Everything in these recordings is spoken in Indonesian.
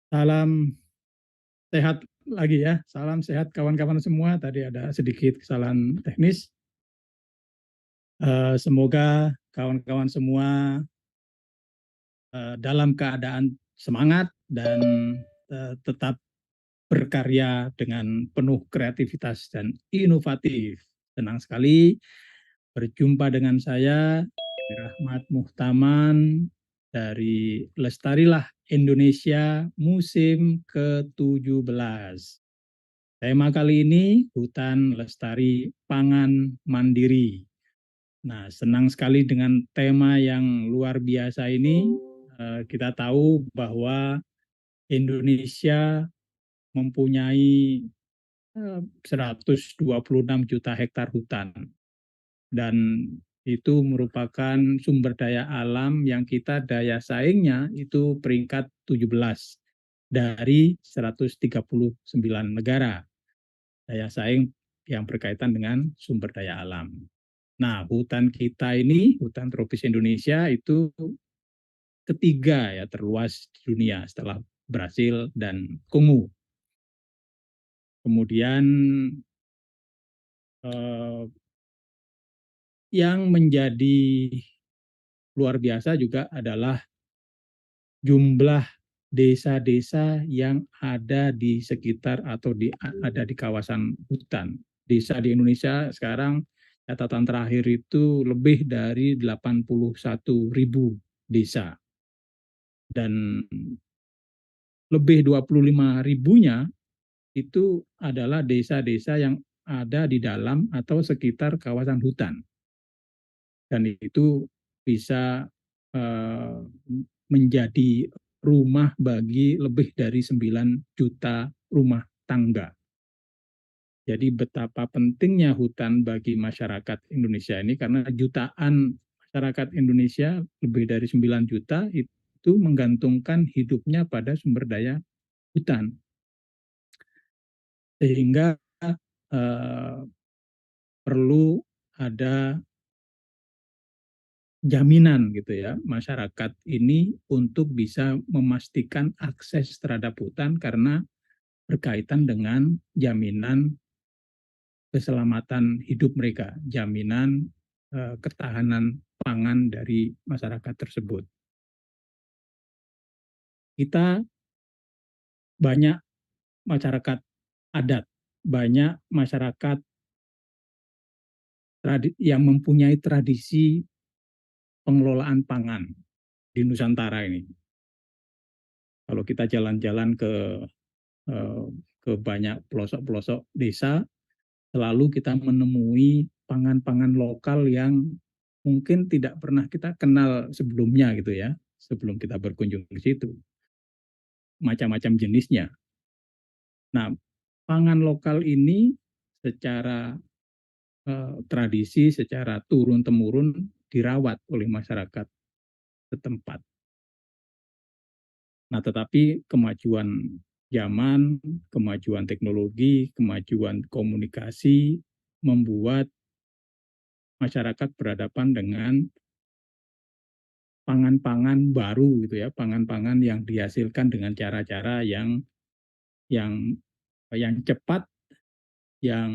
Salam sehat lagi ya, salam sehat kawan-kawan semua. Tadi ada sedikit kesalahan teknis. Semoga kawan-kawan semua dalam keadaan semangat dan tetap berkarya dengan penuh kreativitas dan inovatif. Senang sekali berjumpa dengan saya, Rahmat Muhtaman dari Lestarilah Indonesia musim ke-17. Tema kali ini hutan lestari pangan mandiri. Nah, senang sekali dengan tema yang luar biasa ini. Kita tahu bahwa Indonesia mempunyai 126 juta hektar hutan dan itu merupakan sumber daya alam yang kita daya saingnya itu peringkat 17 dari 139 negara daya saing yang berkaitan dengan sumber daya alam. Nah, hutan kita ini, hutan tropis Indonesia itu ketiga ya terluas di dunia setelah Brasil dan Kongo. Kemudian yang menjadi luar biasa juga adalah jumlah desa-desa yang ada di sekitar atau ada di kawasan hutan. Desa di Indonesia sekarang catatan terakhir itu lebih dari 81.000 desa. Dan lebih 25 ribunya itu adalah desa-desa yang ada di dalam atau sekitar kawasan hutan. Dan itu bisa uh, menjadi rumah bagi lebih dari 9 juta rumah tangga. Jadi betapa pentingnya hutan bagi masyarakat Indonesia ini karena jutaan masyarakat Indonesia lebih dari 9 juta itu menggantungkan hidupnya pada sumber daya hutan. Sehingga eh, perlu ada jaminan gitu ya masyarakat ini untuk bisa memastikan akses terhadap hutan karena berkaitan dengan jaminan keselamatan hidup mereka, jaminan ketahanan pangan dari masyarakat tersebut. Kita banyak masyarakat adat, banyak masyarakat yang mempunyai tradisi pengelolaan pangan di Nusantara ini. Kalau kita jalan-jalan eh, ke banyak pelosok-pelosok desa, selalu kita menemui pangan-pangan lokal yang mungkin tidak pernah kita kenal sebelumnya gitu ya, sebelum kita berkunjung ke situ. Macam-macam jenisnya. Nah, pangan lokal ini secara tradisi, secara turun-temurun dirawat oleh masyarakat setempat. Nah, tetapi kemajuan zaman, kemajuan teknologi, kemajuan komunikasi membuat masyarakat berhadapan dengan pangan-pangan baru gitu ya, pangan-pangan yang dihasilkan dengan cara-cara yang yang cepat, yang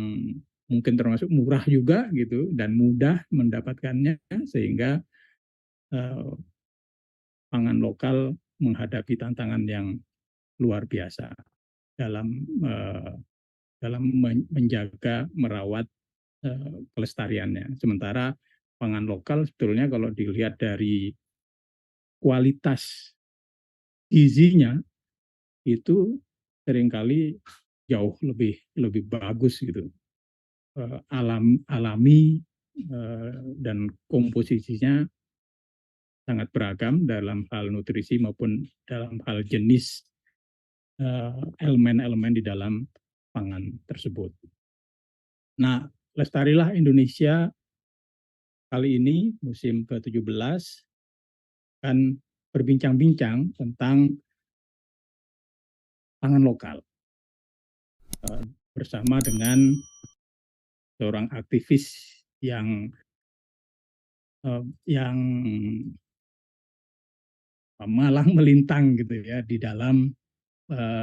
mungkin termasuk murah juga gitu dan mudah mendapatkannya sehingga eh, pangan lokal menghadapi tantangan yang luar biasa dalam eh, dalam menjaga merawat kelestariannya. Sementara pangan lokal sebetulnya kalau dilihat dari kualitas gizinya itu seringkali jauh lebih lebih bagus gitu, alami dan komposisinya sangat beragam dalam hal nutrisi maupun dalam hal jenis elemen-elemen di dalam pangan tersebut. Nah, Lestarilah Indonesia kali ini musim ke-17 akan berbincang-bincang tentang pangan lokal bersama dengan seorang aktivis yang malang melintang gitu ya di dalam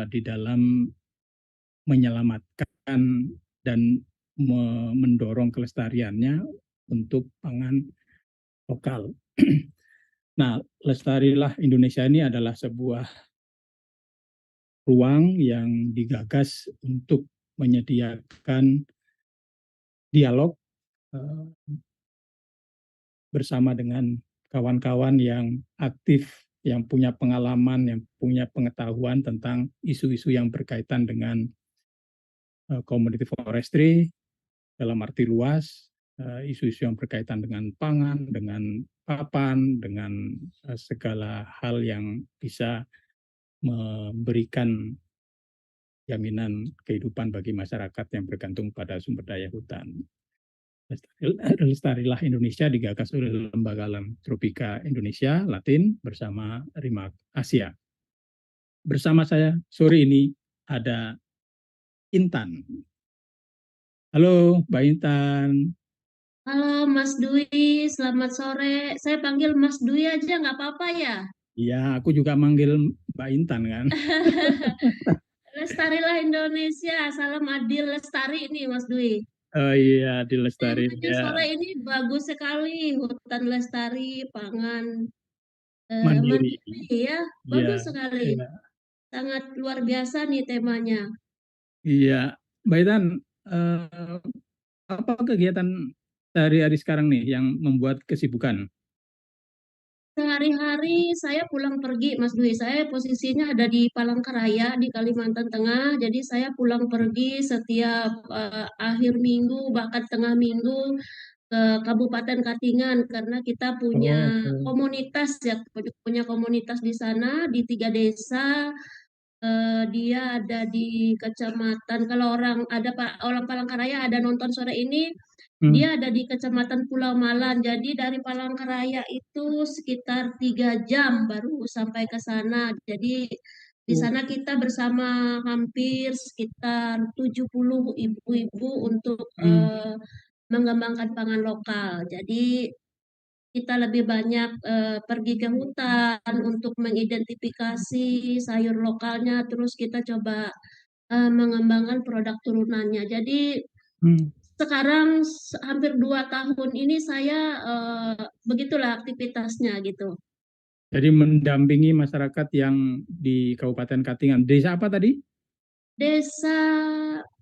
di dalam menyelamatkan dan mendorong kelestariannya untuk pangan lokal. Nah, Lestarilah Indonesia ini adalah sebuah ruang yang digagas untuk menyediakan dialog bersama dengan kawan-kawan yang aktif, yang punya pengalaman, yang punya pengetahuan tentang isu-isu yang berkaitan dengan community forestry dalam arti luas, isu-isu yang berkaitan dengan pangan, dengan papan, dengan segala hal yang bisa memberikan jaminan kehidupan bagi masyarakat yang bergantung pada sumber daya hutan. Lestarilah Indonesia digagas oleh Lembaga Alam Tropika Indonesia Latin bersama RIMAC Asia. Bersama saya sore ini ada Intan. Halo, Mbak Intan. Halo Mas Dwi, selamat sore. Saya panggil Mas Dwi aja nggak apa-apa ya? Iya, aku juga manggil Mbak Intan kan. Lestarilah Indonesia, salam adil lestari nih Mas Dwi. Oh iya, di Lestari Temanya ya. sore ini bagus sekali, hutan lestari, pangan Mandiri. mandiri ya, Iya, bagus sekali. iya. Sangat luar biasa nih temanya. Iya, Mbak Intan, eh, apa kegiatan sehari-hari sekarang nih yang membuat kesibukan? Sehari-hari saya pulang pergi, Mas Dwi. Saya posisinya ada di Palangkaraya, di Kalimantan Tengah. Jadi saya pulang pergi setiap akhir minggu, bahkan tengah minggu ke Kabupaten Katingan karena kita punya Oh, ke komunitas ya, punya komunitas di sana di 3 desa. Dia ada di kecamatan. Kalau orang ada Pak orang Palangkaraya ada nonton sore ini, hmm, dia ada di Kecamatan Pulau Malan. Jadi dari Palangkaraya itu sekitar 3 jam baru sampai ke sana. Jadi di oh, sana kita bersama hampir sekitar 70 ibu-ibu untuk hmm, mengembangkan pangan lokal. Jadi kita lebih banyak pergi ke hutan untuk mengidentifikasi sayur lokalnya, terus kita coba mengembangkan produk turunannya. Jadi hmm. sekarang hampir 2 tahun ini saya begitulah aktivitasnya gitu. Jadi mendampingi masyarakat yang di Kabupaten Katingan. Desa apa tadi? Desa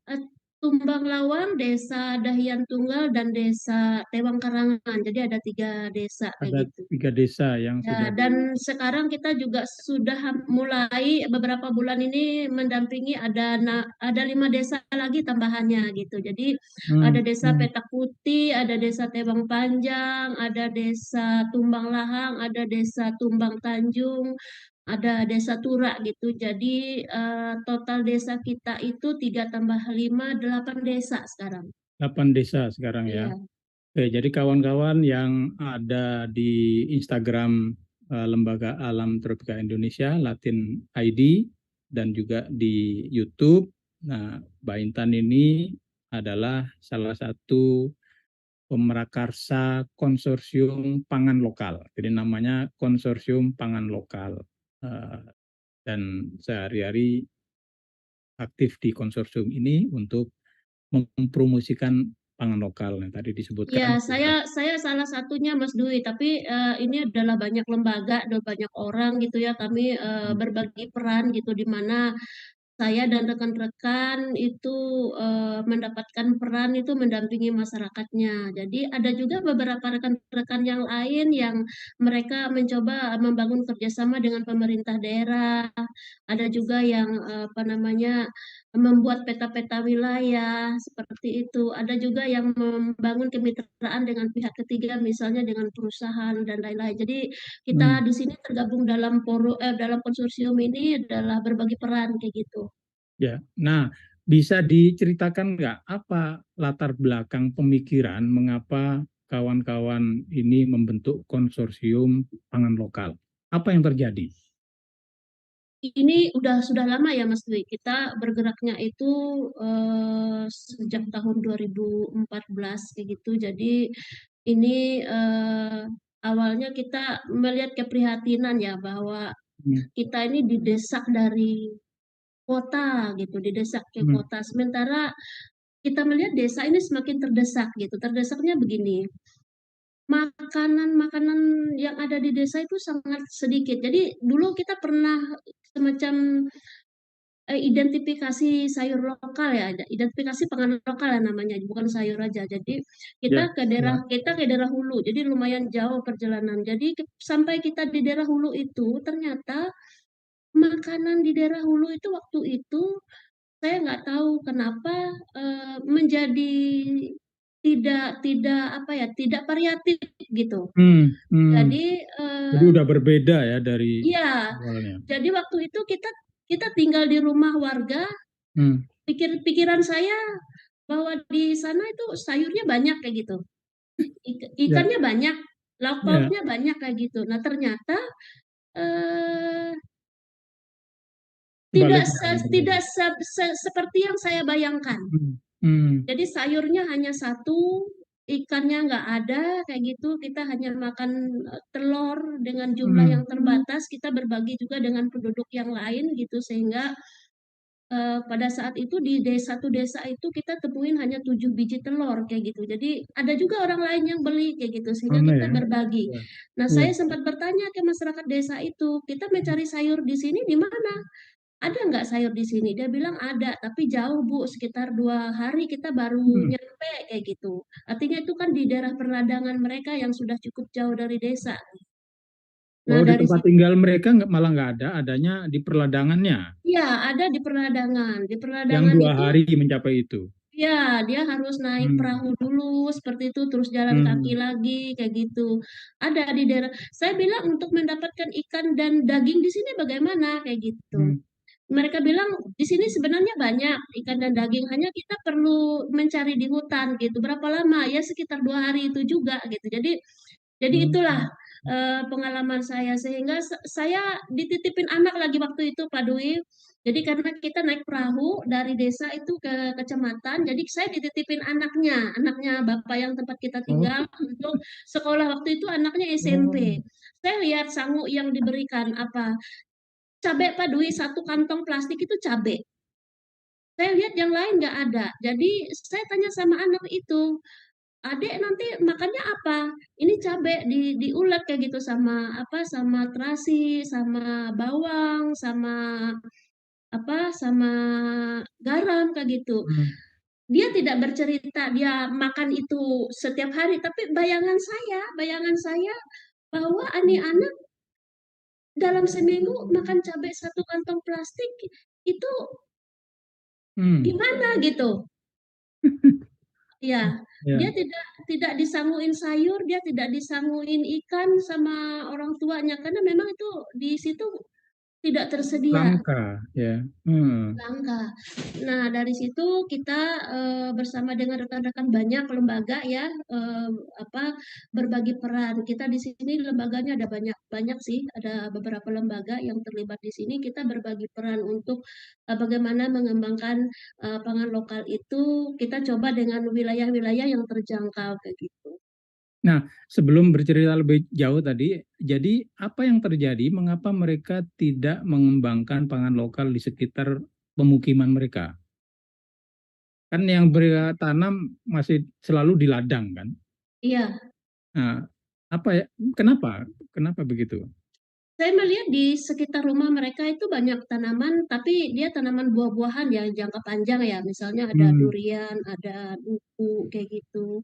eh, Tumbang Lawang, Desa Dahian Tunggal, dan Desa Tewang Karangan. Jadi ada 3 desa kayak Ada gitu. 3 desa yang sudah Ya, dan sekarang kita juga sudah mulai beberapa bulan ini mendampingi ada 5 desa lagi tambahannya gitu. Jadi hmm, ada desa hmm, Petak Putih, ada desa Tebang Panjang, ada desa Tumbang Lahang, ada desa Tumbang Tanjung, ada desa Turak gitu. Jadi total desa kita itu 3 tambah 5, 8 desa sekarang. 8 desa sekarang ya. Iya. Oke, jadi kawan-kawan yang ada di Instagram Lembaga Alam Tropika Indonesia Latin ID dan juga di YouTube. Nah, Mbak Intan ini adalah salah satu pemrakarsa konsorsium pangan lokal. Jadi namanya konsorsium pangan lokal. Eh, dan sehari-hari aktif di konsorsium ini untuk mempromosikan pangan lokal yang tadi Ya, disebutkan. saya salah satunya Mas Dwi, tapi ini adalah banyak lembaga dan banyak orang gitu ya. Kami berbagi peran gitu di mana saya dan rekan-rekan itu mendapatkan peran itu mendampingi masyarakatnya. Jadi ada juga beberapa rekan-rekan yang lain yang mereka mencoba membangun kerjasama dengan pemerintah daerah. Ada juga yang apa namanya membuat peta-peta wilayah seperti itu. Ada juga yang membangun kemitraan dengan pihak ketiga, misalnya dengan perusahaan dan lain-lain. Jadi kita Hmm. di sini tergabung dalam konsorsium ini adalah berbagi peran kayak gitu. Ya, nah bisa diceritakan nggak apa latar belakang pemikiran mengapa kawan-kawan ini membentuk konsorsium pangan lokal? Apa yang terjadi? Ini sudah lama ya Mas Dwi. Kita bergeraknya itu sejak tahun 2014 kayak gitu. Jadi ini awalnya kita melihat keprihatinan ya bahwa Hmm, kita ini didesak dari kota gitu, didesak ke Hmm. kota. Sementara kita melihat desa ini semakin terdesak gitu. Terdesaknya begini, makanan-makanan yang ada di desa itu sangat sedikit. Jadi dulu kita pernah semacam identifikasi sayur lokal ya, identifikasi pangan lokal ya namanya, bukan sayur aja. Jadi Ya, ya. kita ke daerah hulu, jadi lumayan jauh perjalanan. Jadi sampai kita di daerah hulu itu ternyata makanan di daerah hulu itu waktu itu saya nggak tahu kenapa menjadi tidak tidak apa ya, tidak variatif gitu. Hmm, hmm. Jadi Jadi udah berbeda ya dari iya, awalnya. jadi waktu itu kita kita tinggal di rumah warga, Hmm. pikiran saya bahwa di sana itu sayurnya banyak kayak gitu. Ya, Ikannya banyak, lauk ya. pauknya banyak kayak gitu. Nah, ternyata eh, Sebaliknya gitu. tidak seperti yang saya bayangkan. Hmm. Hmm. Jadi sayurnya hanya satu, ikannya nggak ada kayak gitu. Kita hanya makan telur dengan jumlah yang Hmm. terbatas. Kita berbagi juga dengan penduduk yang lain gitu sehingga pada saat itu di satu desa itu kita temuin hanya 7 biji telur kayak gitu. Jadi ada juga orang lain yang beli kayak gitu sehingga Aneh kita ya. berbagi. Ya. Nah, Ya. saya sempat bertanya ke masyarakat desa itu, kita mencari sayur di sini di mana? Ada nggak sayur di sini? Dia bilang ada, tapi jauh Bu, sekitar 2 hari kita baru Hmm. nyampe kayak gitu. Artinya itu kan di daerah perladangan mereka yang sudah cukup jauh dari desa. Nah Oh, di dari tempat situ, tinggal mereka malah nggak ada, adanya di perladangannya ya ada di perladangan. Di yang perladangan 2 itu hari mencapai itu. ya, dia harus naik Hmm. perahu dulu seperti itu, terus jalan kaki Hmm. lagi kayak gitu. Ada di daerah. Saya bilang untuk mendapatkan ikan dan daging di sini bagaimana kayak gitu. Hmm. Mereka bilang di sini sebenarnya banyak ikan dan daging, hanya kita perlu mencari di hutan gitu. Berapa lama? Ya sekitar 2 hari itu juga gitu. Jadi Hmm. itulah pengalaman saya sehingga saya dititipin anak lagi waktu itu Pak Dwi. Jadi karena kita naik perahu dari desa itu ke kecamatan, jadi saya dititipin anaknya bapak yang tempat kita Oh, tinggal untuk sekolah waktu itu anaknya oh. SMP. Saya lihat sangu yang diberikan apa cabai Pak Dwi, satu kantong plastik itu cabai. Saya lihat yang lain nggak ada. Jadi saya tanya sama anak itu, adek nanti makannya apa? Ini cabai diulek kayak gitu sama apa? Sama terasi, sama bawang, sama apa? Sama garam kayak gitu. Hmm. Dia tidak bercerita dia makan itu setiap hari, tapi bayangan saya bahwa anak-anak dalam seminggu makan cabai satu kantong plastik itu Hmm. gimana gitu. Ya, dia Ya. tidak disanguin sayur, dia tidak disanguin ikan sama orang tuanya karena memang itu di situ tidak tersedia, Langka ya. Hmm. langka. Nah, dari situ kita bersama dengan rekan-rekan banyak lembaga ya apa berbagi peran. Kita di sini lembaganya ada banyak banyak sih, ada beberapa lembaga yang terlibat di sini. Kita berbagi peran untuk bagaimana mengembangkan pangan lokal itu. Kita coba dengan wilayah-wilayah yang terjangkau kayak gitu. Nah, sebelum bercerita lebih jauh tadi, jadi apa yang terjadi? Mengapa mereka tidak mengembangkan pangan lokal di sekitar pemukiman mereka? Kan yang mereka tanam masih selalu di ladang kan? Iya, Nah, apa ya? Kenapa? Kenapa begitu? saya melihat di sekitar rumah mereka itu banyak tanaman, tapi dia tanaman buah-buahan yang jangka panjang ya. Misalnya ada Hmm. durian, ada duku, kayak gitu.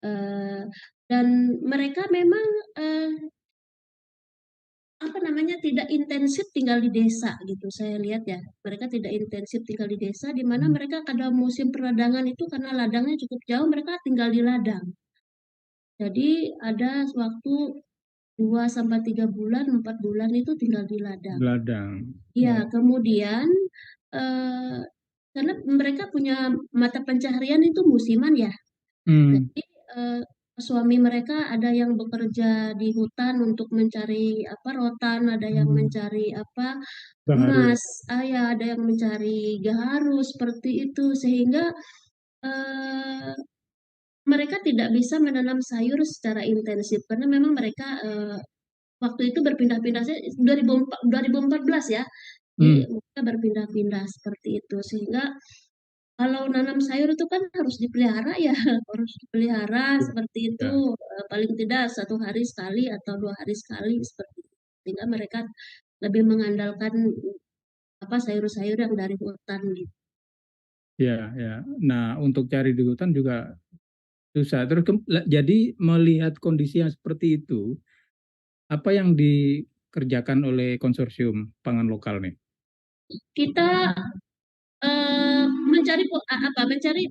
Eh, dan mereka memang eh, apa namanya tidak intensif tinggal di desa gitu. Saya lihat ya, mereka tidak intensif tinggal di desa, di mana mereka kadang musim peradangan itu karena ladangnya cukup jauh, mereka tinggal di ladang. Jadi ada waktu 2 sampai 3 bulan, 4 bulan itu tinggal di ladang. Ladang. Ya, Oh. kemudian eh, karena mereka punya mata pencaharian itu musiman ya. Hmm. Jadi eh, suami mereka ada yang bekerja di hutan untuk mencari apa rotan, ada yang Hmm. mencari apa Baru. emas, ya ada yang mencari gaharu seperti itu sehingga eh, mereka tidak bisa menanam sayur secara intensif karena memang mereka waktu itu berpindah-pindah 2014 ya. Jadi mereka berpindah-pindah seperti itu, sehingga kalau nanam sayur itu kan harus dipelihara ya, harus dipelihara Ya, seperti itu, ya, paling tidak 1 hari sekali atau 2 hari sekali seperti itu. Sehingga mereka lebih mengandalkan apa sayur-sayur yang dari hutan gitu. ya, ya. Nah, untuk cari di hutan juga susah. Terus jadi melihat kondisi yang seperti itu, apa yang dikerjakan oleh konsorsium pangan lokal nih? Kita mencari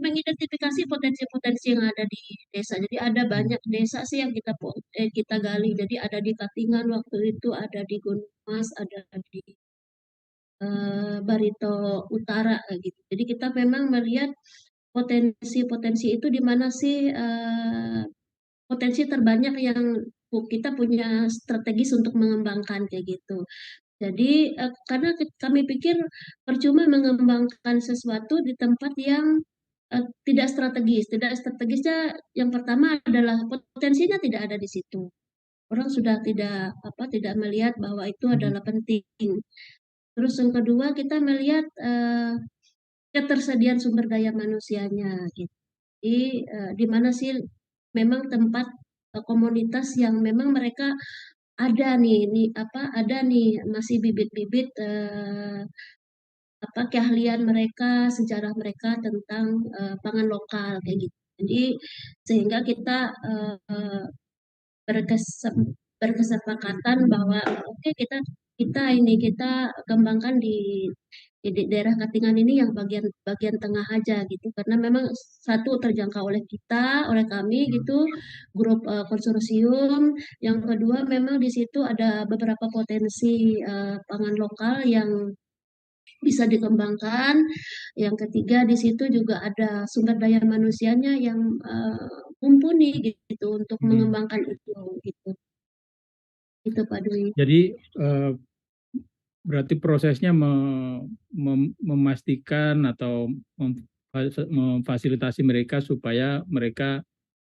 mengidentifikasi potensi-potensi yang ada di desa. Jadi ada banyak desa sih yang kita gali. Jadi ada di Katingan waktu itu, ada di Gunung Mas, ada di Barito Utara kayak gitu. Jadi kita memang melihat potensi-potensi itu di mana sih potensi terbanyak yang kita punya strategis untuk mengembangkan kayak gitu. Jadi karena kami pikir percuma mengembangkan sesuatu di tempat yang tidak strategis. Tidak strategisnya yang pertama adalah potensinya tidak ada di situ. Orang sudah tidak melihat bahwa itu Hmm. adalah penting. Terus yang kedua kita melihat ketersediaan sumber daya manusianya gitu. Jadi di mana sih memang tempat komunitas yang memang mereka ada nih masih bibit-bibit keahlian mereka, sejarah mereka tentang pangan lokal kayak gitu. Jadi sehingga kita berkesepakatan bahwa oke, kita kembangkan di daerah Katingan ini yang bagian bagian tengah aja gitu, karena memang satu terjangkau oleh kita, oleh kami gitu, grup konsorsium. Yang kedua memang di situ ada beberapa potensi pangan lokal yang bisa dikembangkan. Yang ketiga di situ juga ada sumber daya manusianya yang mumpuni gitu untuk Hmm. mengembangkan itu gitu. Itu Pak Dwi. Jadi eh, berarti prosesnya memastikan atau memfasilitasi mereka supaya mereka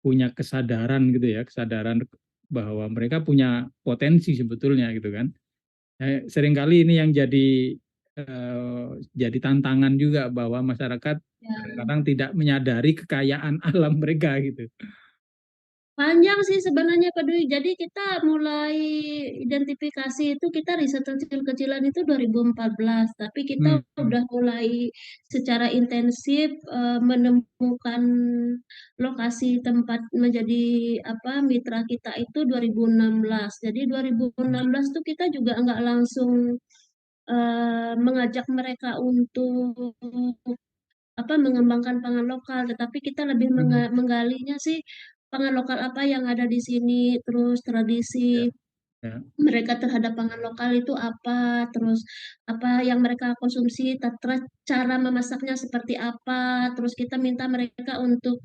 punya kesadaran gitu ya, kesadaran bahwa mereka punya potensi sebetulnya gitu kan. Seringkali ini yang jadi tantangan juga bahwa masyarakat Ya. kadang-kadang tidak menyadari kekayaan alam mereka gitu. Panjang sih sebenarnya Pak Dwi. Jadi kita mulai identifikasi itu, kita riset kecil-kecilan itu 2014. Tapi kita Hmm. udah mulai secara intensif menemukan lokasi tempat menjadi mitra kita itu 2016. Jadi 2016 tuh kita juga nggak langsung mengajak mereka untuk mengembangkan pangan lokal, tetapi kita lebih Hmm. menggalinya sih pangan lokal apa yang ada di sini, terus tradisi Ya, ya. mereka terhadap pangan lokal itu apa, terus apa yang mereka konsumsi, cara memasaknya seperti apa, terus kita minta mereka untuk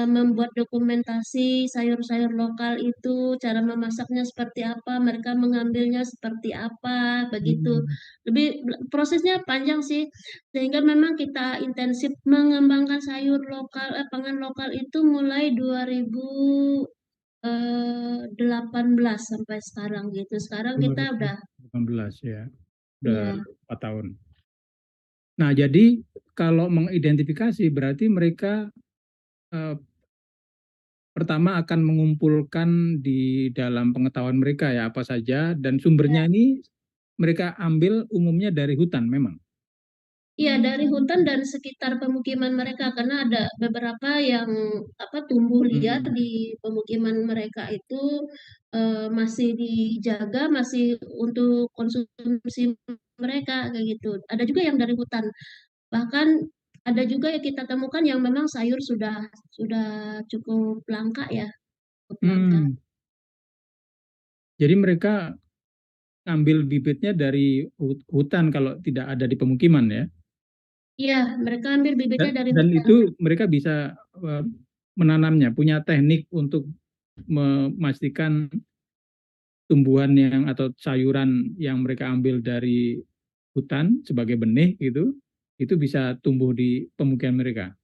membuat dokumentasi sayur-sayur lokal itu, cara memasaknya seperti apa, mereka mengambilnya seperti apa, begitu. Hmm. Lebih prosesnya panjang sih, sehingga memang kita intensif mengembangkan sayur lokal, pangan lokal itu mulai 2018 sampai sekarang gitu. Sekarang kita udah 2018 ya, udah ya 4 tahun. Nah, jadi kalau mengidentifikasi berarti mereka eh, pertama akan mengumpulkan di dalam pengetahuan mereka ya apa saja dan sumbernya ini mereka ambil umumnya dari hutan memang. iya dari hutan dan sekitar pemukiman mereka, karena ada beberapa yang tumbuh liar Hmm. di pemukiman mereka itu masih dijaga, masih untuk konsumsi mereka kayak gitu. Ada juga yang dari hutan. Bahkan ada juga yang kita temukan yang memang sayur sudah cukup langka ya, cukup langka. Hmm. Jadi mereka ambil bibitnya dari hutan kalau tidak ada di pemukiman ya. Iya, mereka ambil bibitnya dari Dan hutan. itu mereka bisa menanamnya, punya teknik untuk memastikan tumbuhan yang atau sayuran yang mereka ambil dari hutan sebagai benih gitu, itu bisa tumbuh di pemukiman mereka.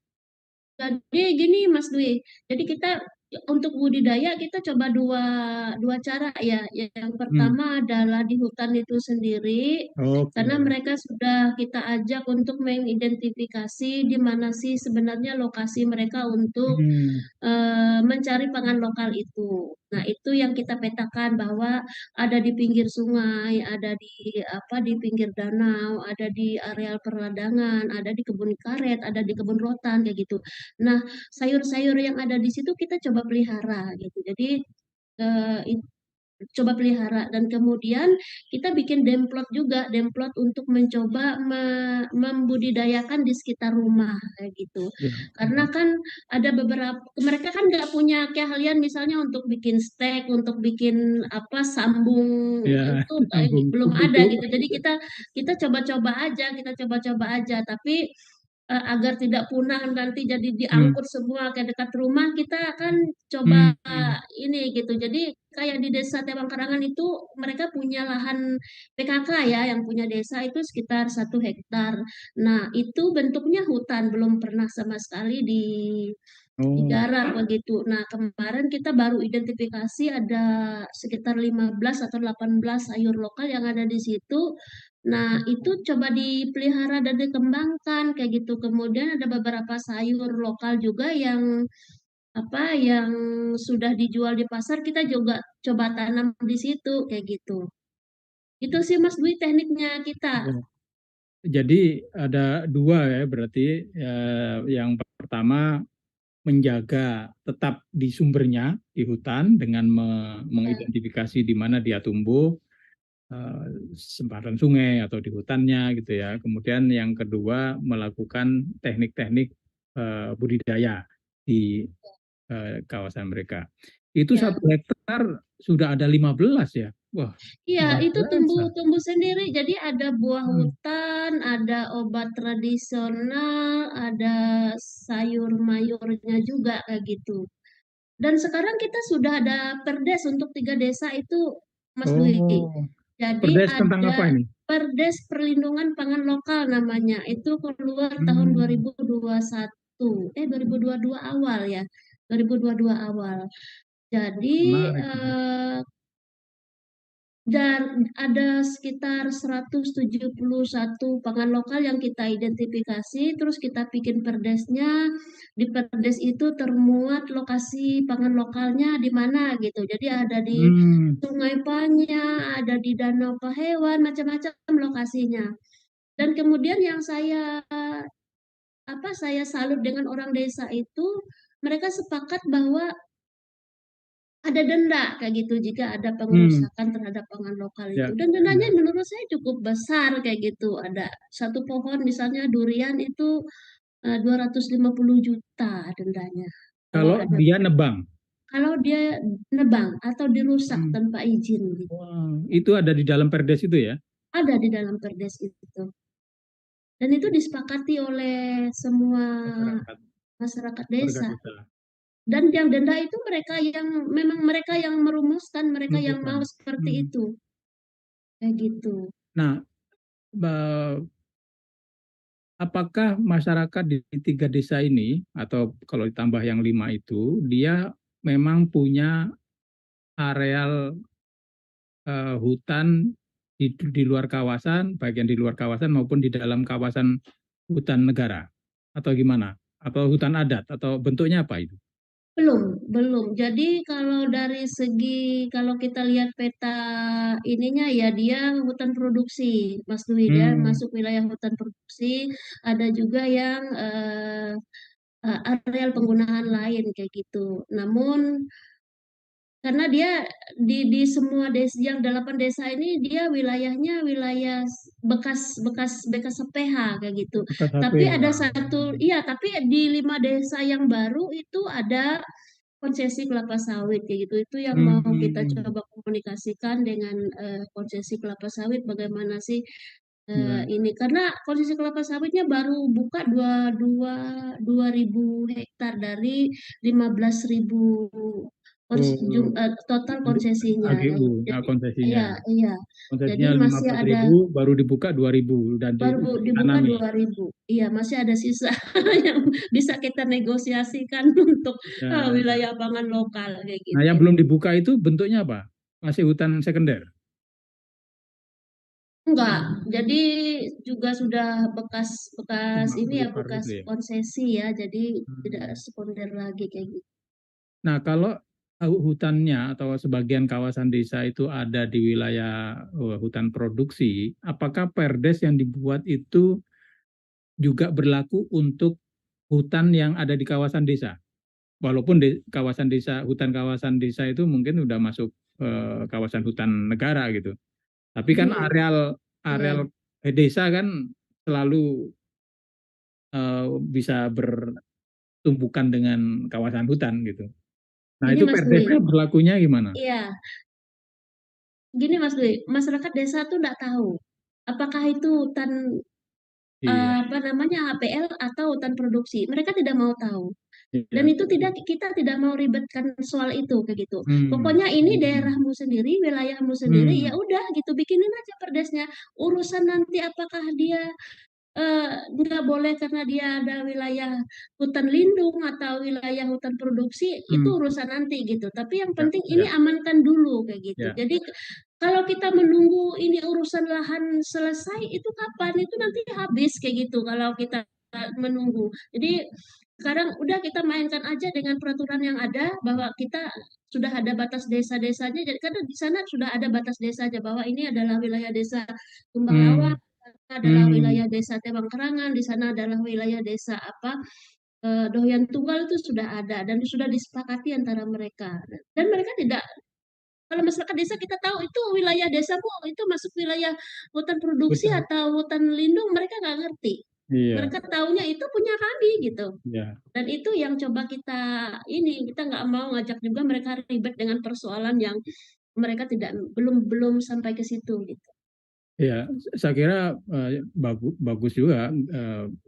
Jadi gini Mas Dwi, jadi kita Untuk budidaya kita coba dua dua cara ya. Yang Hmm. pertama adalah di hutan itu sendiri, Oke. karena mereka sudah kita ajak untuk mengidentifikasi di mana sih sebenarnya lokasi mereka untuk Hmm. mencari pangan lokal itu. Nah, itu yang kita petakan bahwa ada di pinggir sungai, ada di apa di pinggir danau, ada di areal perladangan, ada di kebun karet, ada di kebun rotan kayak gitu. Nah, sayur-sayur yang ada di situ kita coba pelihara gitu. Jadi eh, coba pelihara dan kemudian kita bikin demplot juga, demplot untuk mencoba membudidayakan di sekitar rumah kayak gitu, Ya, karena ya, kan ada beberapa mereka kan nggak punya keahlian misalnya untuk bikin steak, untuk bikin apa sambung ya, itu sambung belum ada kuku-kuku. gitu, jadi kita coba-coba aja, kita coba-coba aja, tapi agar tidak punah nanti jadi Hmm. diangkut semua ke dekat rumah, kita akan Hmm. coba ini gitu. Jadi kayak di desa Tebang Karangan itu mereka punya lahan PKK ya, yang punya desa itu sekitar 1 hektar. Nah, itu bentuknya hutan, belum pernah sama sekali Oh. digarap begitu. Nah, kemarin kita baru identifikasi ada sekitar 15 atau 18 sayur lokal yang ada di situ. Nah, itu coba dipelihara dan dikembangkan kayak gitu. Kemudian ada beberapa sayur lokal juga yang apa yang sudah dijual di pasar, kita juga coba tanam di situ kayak gitu. Itu sih Mas Dwi tekniknya kita. Oh. Jadi ada dua ya berarti, yang pertama menjaga tetap di sumbernya di hutan dengan mengidentifikasi di mana dia tumbuh, eh, sempadan sungai atau di hutannya gitu ya. Kemudian yang kedua melakukan teknik-teknik budidaya di kawasan mereka. Itu Ya. 1 hektar sudah ada 15 ya. Wah, Iya, luar itu biasa. tumbuh-tumbuh sendiri. Jadi ada buah Hmm. hutan, ada obat tradisional, ada sayur mayurnya juga kayak gitu. Dan sekarang kita sudah ada perdes untuk 3 desa itu, Mas Dwi. Oh, Jadi perdes tentang ada apa ini? perdes perlindungan pangan lokal namanya. Itu keluar tahun Hmm, 2021. 2022 awal ya. 2022 awal. Jadi menarik. dan ada sekitar 171 pangan lokal yang kita identifikasi, terus kita bikin perdesnya. Di perdes itu termuat lokasi pangan lokalnya di mana gitu. Jadi ada di Hmm. Sungai Panya, ada di Danau Pahewan, macam-macam lokasinya. Dan kemudian yang saya salut dengan orang desa itu, mereka sepakat bahwa ada denda kayak gitu jika ada Hmm. pengerusakan terhadap pangan lokal itu, Ya, dan dendanya ya. menurut saya cukup besar kayak gitu. Ada satu pohon misalnya durian itu 250 juta dendanya kalau Kalau ada, dia nebang. kalau dia nebang atau dirusak Hmm. tanpa izin gitu. Wah, itu ada di dalam perdes itu ya, Ada di dalam perdes itu, dan itu disepakati oleh semua masyarakat, masyarakat warga desa. desa Dan yang denda itu mereka yang memang mereka yang merumuskan, mereka yang mau menentukan. seperti Hmm. itu kayak gitu. Nah, apakah masyarakat di 3 desa ini, atau kalau ditambah yang 5 itu, dia memang punya areal hutan di luar kawasan, bagian di luar kawasan maupun di dalam kawasan hutan negara, atau gimana? Atau hutan adat, atau bentuknya apa itu? Belum, belum. Jadi kalau dari segi, kalau kita lihat peta ininya ya, dia hutan produksi, Mas Dwi, dia Hmm. masuk wilayah hutan produksi. Ada juga yang areal penggunaan lain kayak gitu. Namun karena dia di semua desa yang 8 desa ini, dia wilayahnya wilayah bekas bekas bekas PH kayak gitu. Bekas HP. Tapi ada satu, iya, tapi di 5 desa yang baru itu ada konsesi kelapa sawit kayak gitu. Itu yang mau kita Hmm. coba komunikasikan dengan konsesi kelapa sawit, bagaimana sih Ya. ini, karena konsesi kelapa sawitnya baru buka 2 ribu hektar dari 15.000 Oh, total konsesinya kayak AGU, gitu. nah, Jadi konsesinya. iya iya. Jadi Konsesinya masih ada 15.000, baru dibuka 2.000 dan baru dibuka ditanami. 2.000. Iya, masih ada sisa yang bisa kita negosiasikan untuk Ya, ya. wilayah pangan lokal kayak Nah, gitu. yang belum dibuka itu bentuknya apa? Masih hutan sekunder? Enggak, jadi juga sudah bekas bekas Cuma ini ya, belukar bekas itu ya. konsesi ya, jadi tidak Hmm. sekunder lagi kayak gitu. Nah, kalau hutannya atau sebagian kawasan desa itu ada di wilayah hutan produksi, apakah perdes yang dibuat itu juga berlaku untuk hutan yang ada di kawasan desa? Walaupun kawasan desa, hutan kawasan desa itu mungkin udah masuk kawasan hutan negara gitu. Tapi kan Mhm, areal iya. areal desa kan selalu bisa bertumbukan dengan kawasan hutan gitu. Nah, Gini itu Mas Dwi, perdesnya berlakunya gimana? iya, gini Mas Dwi, masyarakat desa tuh nggak tahu apakah itu hutan Iya, apa namanya HPL atau hutan produksi. Mereka tidak mau tahu. Dan iya. itu tidak kita tidak mau ribetkan soal itu kayak gitu. Hmm, Pokoknya ini hmm, daerahmu sendiri, wilayahmu sendiri, ya hmm, udah gitu bikinin aja perdesnya. Urusan nanti apakah dia nggak boleh karena dia ada wilayah hutan lindung atau wilayah hutan produksi itu hmm. urusan nanti gitu. Tapi yang Ya, penting ini ya, amankan dulu kayak gitu. ya. Jadi kalau kita menunggu ini urusan lahan selesai itu kapan? Itu nanti habis kayak gitu kalau kita menunggu. Jadi sekarang udah kita mainkan aja dengan peraturan yang ada bahwa kita sudah ada batas desa-desanya. Jadi karena di sana sudah ada batas desanya bahwa ini adalah wilayah desa Tumbang Lawa, Hmm, adalah hmm, wilayah desa Tebang Kerangan, di sana adalah wilayah desa apa Doyan Tunggal itu sudah ada dan sudah disepakati antara mereka. Dan mereka tidak kalau masyarakat desa kita tahu itu wilayah desa bu itu masuk wilayah hutan produksi hutan. atau hutan lindung mereka nggak ngerti. Iya, Mereka taunya itu punya kami gitu. ya. Dan itu yang coba kita ini kita nggak mau ngajak juga mereka ribet dengan persoalan yang mereka tidak belum belum sampai ke situ gitu. Ya, saya kira bagus bagus juga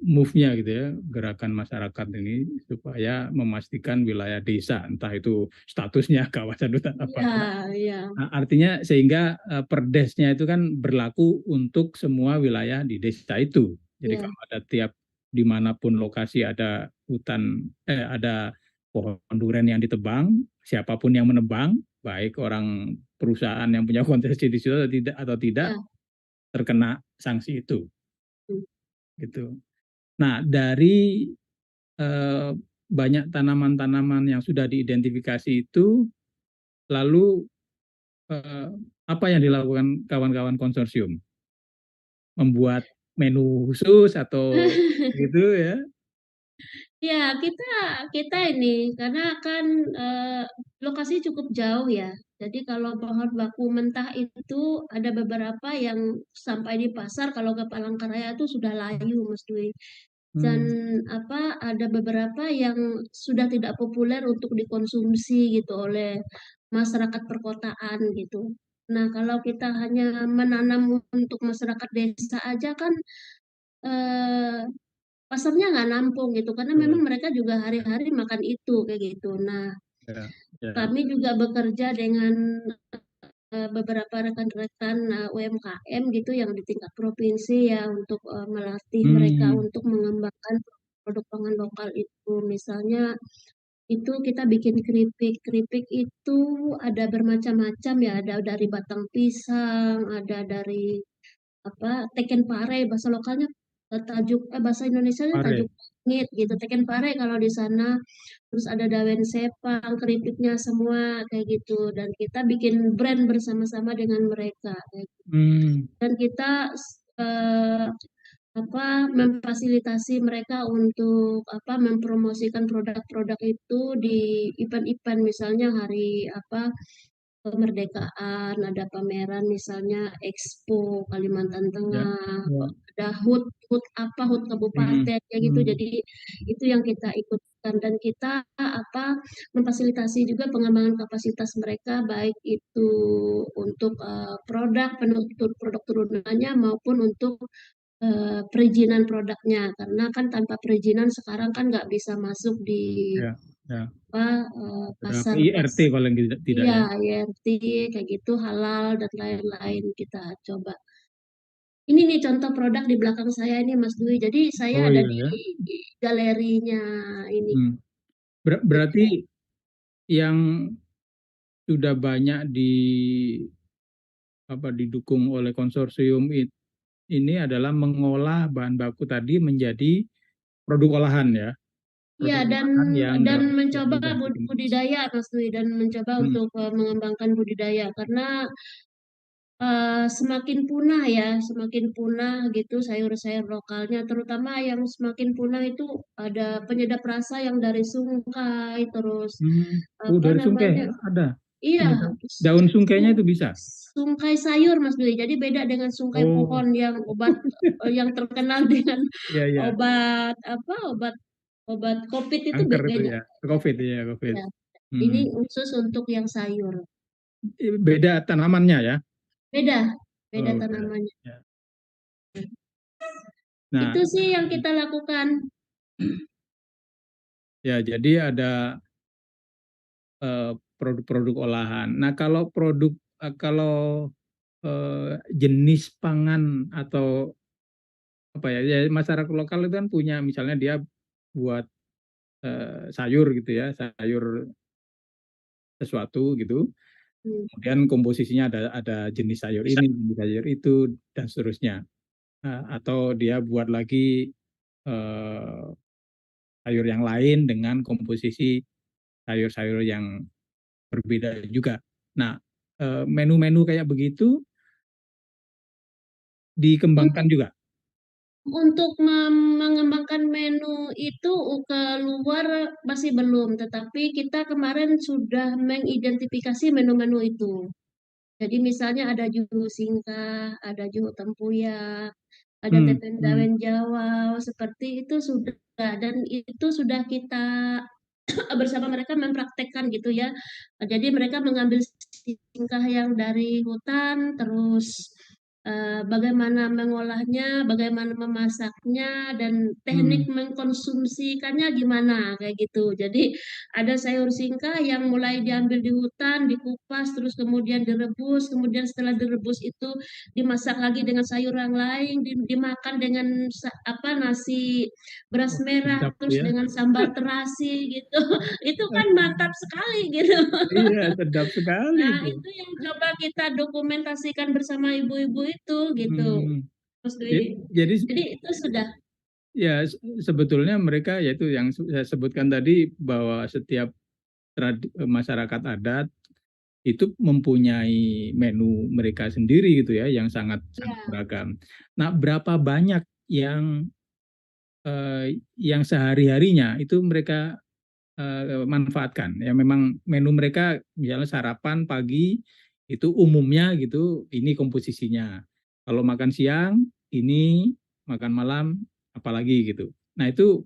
move-nya gitu ya, gerakan masyarakat ini supaya memastikan wilayah desa, entah itu statusnya kawasan hutan apa. Iya, iya, Nah, artinya sehingga perdesnya itu kan berlaku untuk semua wilayah di desa itu. Jadi iya. kalau ada tiap dimanapun lokasi ada hutan, ada pohon duren yang ditebang, siapapun yang menebang, baik orang perusahaan yang punya konsesi di situ atau tidak Iya. terkena sanksi itu. Gitu. Nah, dari eh, banyak tanaman-tanaman yang sudah diidentifikasi itu, lalu eh, apa yang dilakukan kawan-kawan konsorsium? Membuat menu khusus atau gitu ya? Ya, kita ini karena kan lokasi cukup jauh ya. Jadi kalau pohon baku mentah itu ada beberapa yang sampai di pasar kalau ke Palangkaraya itu sudah layu, Mas Dwi. Dan Hmm, apa ada beberapa yang sudah tidak populer untuk dikonsumsi gitu oleh masyarakat perkotaan gitu. Nah, kalau kita hanya menanam untuk masyarakat desa aja kan eh, pasarnya nggak nampung gitu karena memang betul. mereka juga hari-hari makan itu kayak gitu. Nah, Ya, ya. kami juga bekerja dengan beberapa rekan-rekan UMKM gitu yang di tingkat provinsi ya untuk melatih mereka Hmm, untuk mengembangkan produk pangan lokal itu. Misalnya itu kita bikin keripik. Keripik itu ada bermacam-macam ya, ada dari batang pisang, ada dari apa teken pare bahasa lokalnya bahasa Indonesianya tajuk pare. pangit gitu teken pare kalau di sana terus ada dawen sepang keripiknya semua kayak gitu dan kita bikin brand bersama-sama dengan mereka kayak gitu. Hmm, Dan kita eh, apa memfasilitasi mereka untuk apa mempromosikan produk-produk itu di event-event misalnya hari apa kemerdekaan, ada pameran misalnya Expo Kalimantan ya, Tengah, ya. ada HUT apa HUT Hmm, kabupaten ya gitu. hmm, Jadi itu yang kita ikutkan dan kita apa memfasilitasi juga pengembangan kapasitas mereka baik itu untuk produk penutur produk turunannya maupun untuk perizinan produknya karena kan tanpa perizinan sekarang kan nggak bisa masuk di ya. Ya. apa, Berapa pasar IRT paling tidak iya, ya? IRT kayak gitu, halal dan lain-lain kita coba. Ini nih contoh produk di belakang saya ini Mas Dwi. Jadi saya Oh ada iya di ya. galerinya ini. Hmm. Jadi Berarti yang sudah banyak didukung oleh konsorsium ini adalah mengolah bahan baku tadi menjadi produk olahan ya, iya, produk dan olahan yang dapat mencoba diganti kembali. budidaya Mas Dwi, dan mencoba Hmm. untuk mengembangkan budidaya karena semakin punah ya, semakin punah gitu sayur-sayur lokalnya, terutama yang semakin punah itu ada penyedap rasa yang dari sungkai, terus Hmm. Oh, apa dari sungkai namanya, ada. iya, Ini daun sungkainya su- itu bisa. sungkai sayur Mas Dwi. Jadi beda dengan sungkai Oh, pohon yang obat, yang terkenal dengan iya iya. obat apa, obat COVID itu Kanker itu beda. ya. COVID ya, COVID. Ya. Hmm. Ini khusus untuk yang sayur. Beda tanamannya ya. Beda, beda Oh, beda. tanamannya. Ya. Nah, Itu sih yang kita lakukan. ya jadi ada produk-produk olahan. Nah, kalau jenis pangan atau apa ya, ya masyarakat lokal itu kan punya misalnya dia buat sayur gitu ya, sayur sesuatu gitu. Hmm. Kemudian komposisinya ada jenis sayur ini, jenis sayur itu dan seterusnya. Atau dia buat lagi eh, sayur yang lain dengan komposisi sayur-sayur yang berbeda juga. Nah, menu-menu kayak begitu dikembangkan Untuk juga. mengembangkan menu itu keluar masih belum, tetapi kita kemarin sudah mengidentifikasi menu-menu itu. Jadi misalnya ada juhu singkah, ada juhu tempuyak, ada Hmm, hmm, tependawen Jawa, seperti itu sudah, dan itu sudah kita bersama mereka mempraktekkan gitu ya. Jadi mereka mengambil tingkah yang dari hutan, terus bagaimana mengolahnya, bagaimana memasaknya, dan teknik hmm, mengkonsumsikannya gimana kayak gitu. Jadi ada sayur singkah yang mulai diambil di hutan, dikupas, terus kemudian direbus, kemudian setelah direbus itu dimasak lagi dengan sayur yang lain, dimakan dengan apa, nasi beras oh, merah sedap terus ya. dengan sambal terasi gitu. Itu kan mantap sekali gitu. Iya, sedap sekali Nah, itu. itu yang coba kita dokumentasikan bersama ibu-ibu itu gitu, Hmm. Mas Ya, Dwi. jadi Jadi itu sudah, ya sebetulnya mereka yaitu yang saya sebutkan tadi bahwa setiap masyarakat adat itu mempunyai menu mereka sendiri gitu ya yang sangat sangat ya, beragam. Nah, berapa banyak yang sehari-harinya itu mereka manfaatkan. Ya memang menu mereka misalnya sarapan pagi itu umumnya gitu ini komposisinya. Kalau makan siang ini, makan malam apalagi gitu. Nah, itu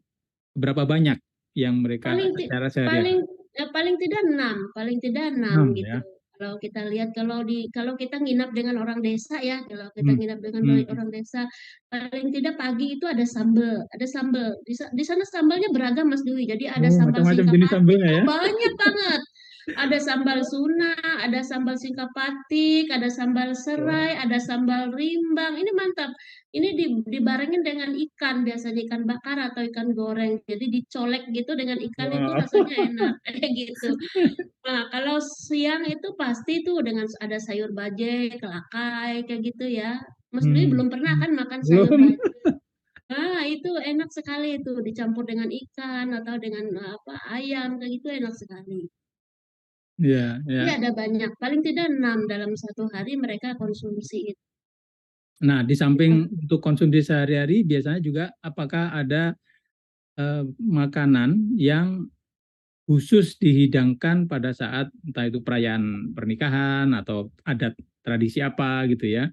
berapa banyak yang mereka paling secara sehari-hari? paling paling tidak enam, paling tidak enam 6 gitu. ya. Kalau kita lihat, kalau kita nginap dengan orang desa ya, kalau kita Hmm. nginap dengan Hmm. orang desa, paling tidak pagi itu ada sambel, ada sambel. Di sana sambalnya beragam Mas Dwi. Jadi ada Oh, sambal macam-macam jenis singkapatik, sambelnya oh ya. banyak banget. Ada sambal Suna, ada sambal singkapatik, ada sambal Wah. serai, ada sambal rimbang. Ini mantap. Ini dibarengin dengan ikan, biasanya ikan bakar atau ikan goreng. Jadi dicolek gitu dengan ikan itu Wah. rasanya enak kayak gitu. Nah, kalau siang itu pasti tuh dengan ada sayur bajai, kelakai kayak gitu ya. Mas Dwi Hmm. belum pernah Hmm. kan makan sayur Belum. bajai? Ah, itu enak sekali itu dicampur dengan ikan atau dengan apa, ayam kayak gitu, enak sekali. Ya, Iya, ya. ada banyak. Paling tidak 6 dalam satu hari mereka konsumsi itu. Nah, di samping untuk konsumsi sehari-hari, biasanya juga apakah ada makanan yang khusus dihidangkan pada saat entah itu perayaan pernikahan atau adat tradisi apa gitu ya?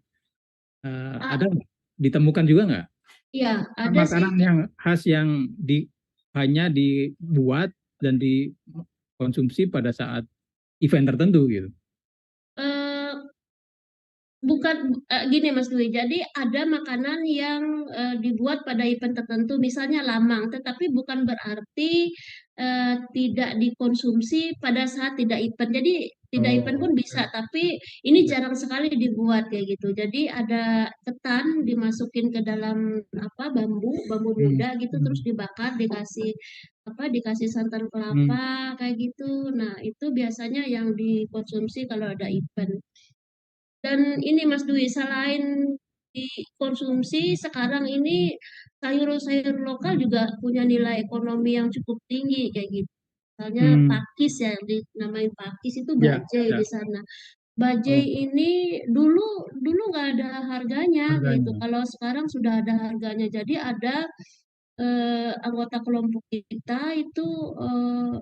Ada Ah, nggak? Ditemukan juga nggak iya, ada sih. makanan yang khas yang hanya dibuat dan dikonsumsi pada saat event tertentu gitu? eh, Bukan, gini Mas Dwi, jadi ada makanan yang dibuat pada event tertentu, misalnya lamang, tetapi bukan berarti tidak dikonsumsi pada saat tidak event. Jadi tidak event Oh, pun bisa, tapi ini ya. jarang sekali dibuat kayak gitu. Jadi ada ketan dimasukin ke dalam apa bambu, bambu Hmm, muda gitu, terus hmm, dibakar, dikasih apa, dikasih santan hmm, kelapa kayak gitu. Nah itu biasanya yang dikonsumsi kalau ada event. Dan ini Mas Dwi, selain dikonsumsi, sekarang ini sayur-sayur lokal juga punya nilai ekonomi yang cukup tinggi kayak gitu. Misalnya hmm. pakis ya, dinamain pakis itu Ya, bajai di ya. sana. Bajai Oh, ini dulu dulu nggak ada harganya gitu. harganya. Kalau sekarang sudah ada harganya. Jadi ada anggota kelompok kita itu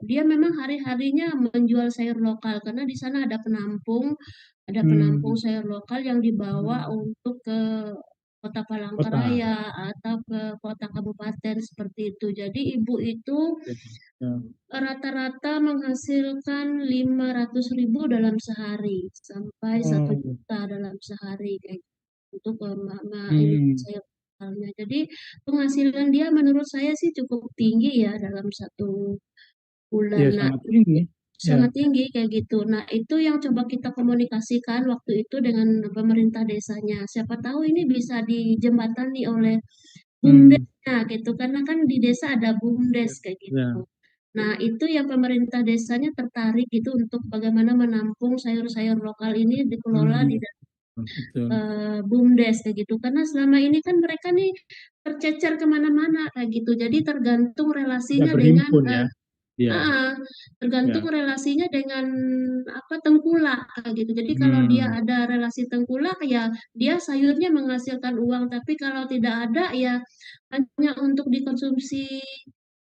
dia memang hari-harinya menjual sayur lokal karena di sana ada penampung Hmm, sayur lokal yang dibawa hmm. untuk ke kota Kota. Palangkaraya atau ke kota kabupaten seperti itu. Jadi ibu itu Ya. rata-rata menghasilkan 500.000 dalam sehari sampai satu Oh, juta dalam sehari kayak gitu, untuk ini hmm. sayur lokalnya. Jadi penghasilan dia menurut saya sih cukup tinggi ya dalam satu bulan. Ya Nah, sangat tinggi. Ya. sangat tinggi kayak gitu. Nah, itu yang coba kita komunikasikan waktu itu dengan pemerintah desanya. Siapa tahu ini bisa dijembatani oleh Hmm. BUMDesnya gitu. Karena kan di desa ada BUMDes kayak gitu. Ya. Nah, itu yang pemerintah desanya tertarik itu untuk bagaimana menampung sayur-sayur lokal ini dikelola di Hmm. Betul. BUMDes kayak gitu. Karena selama ini kan mereka nih tercecer kemana-mana kayak gitu. Jadi tergantung Tidak relasinya dengan berhimpun ya. Ya. ah, tergantung Ya. relasinya dengan apa tengkulak kayak gitu. Jadi kalau dia Hmm. ada relasi tengkulak ya dia sayurnya menghasilkan uang, tapi kalau tidak ada ya hanya untuk dikonsumsi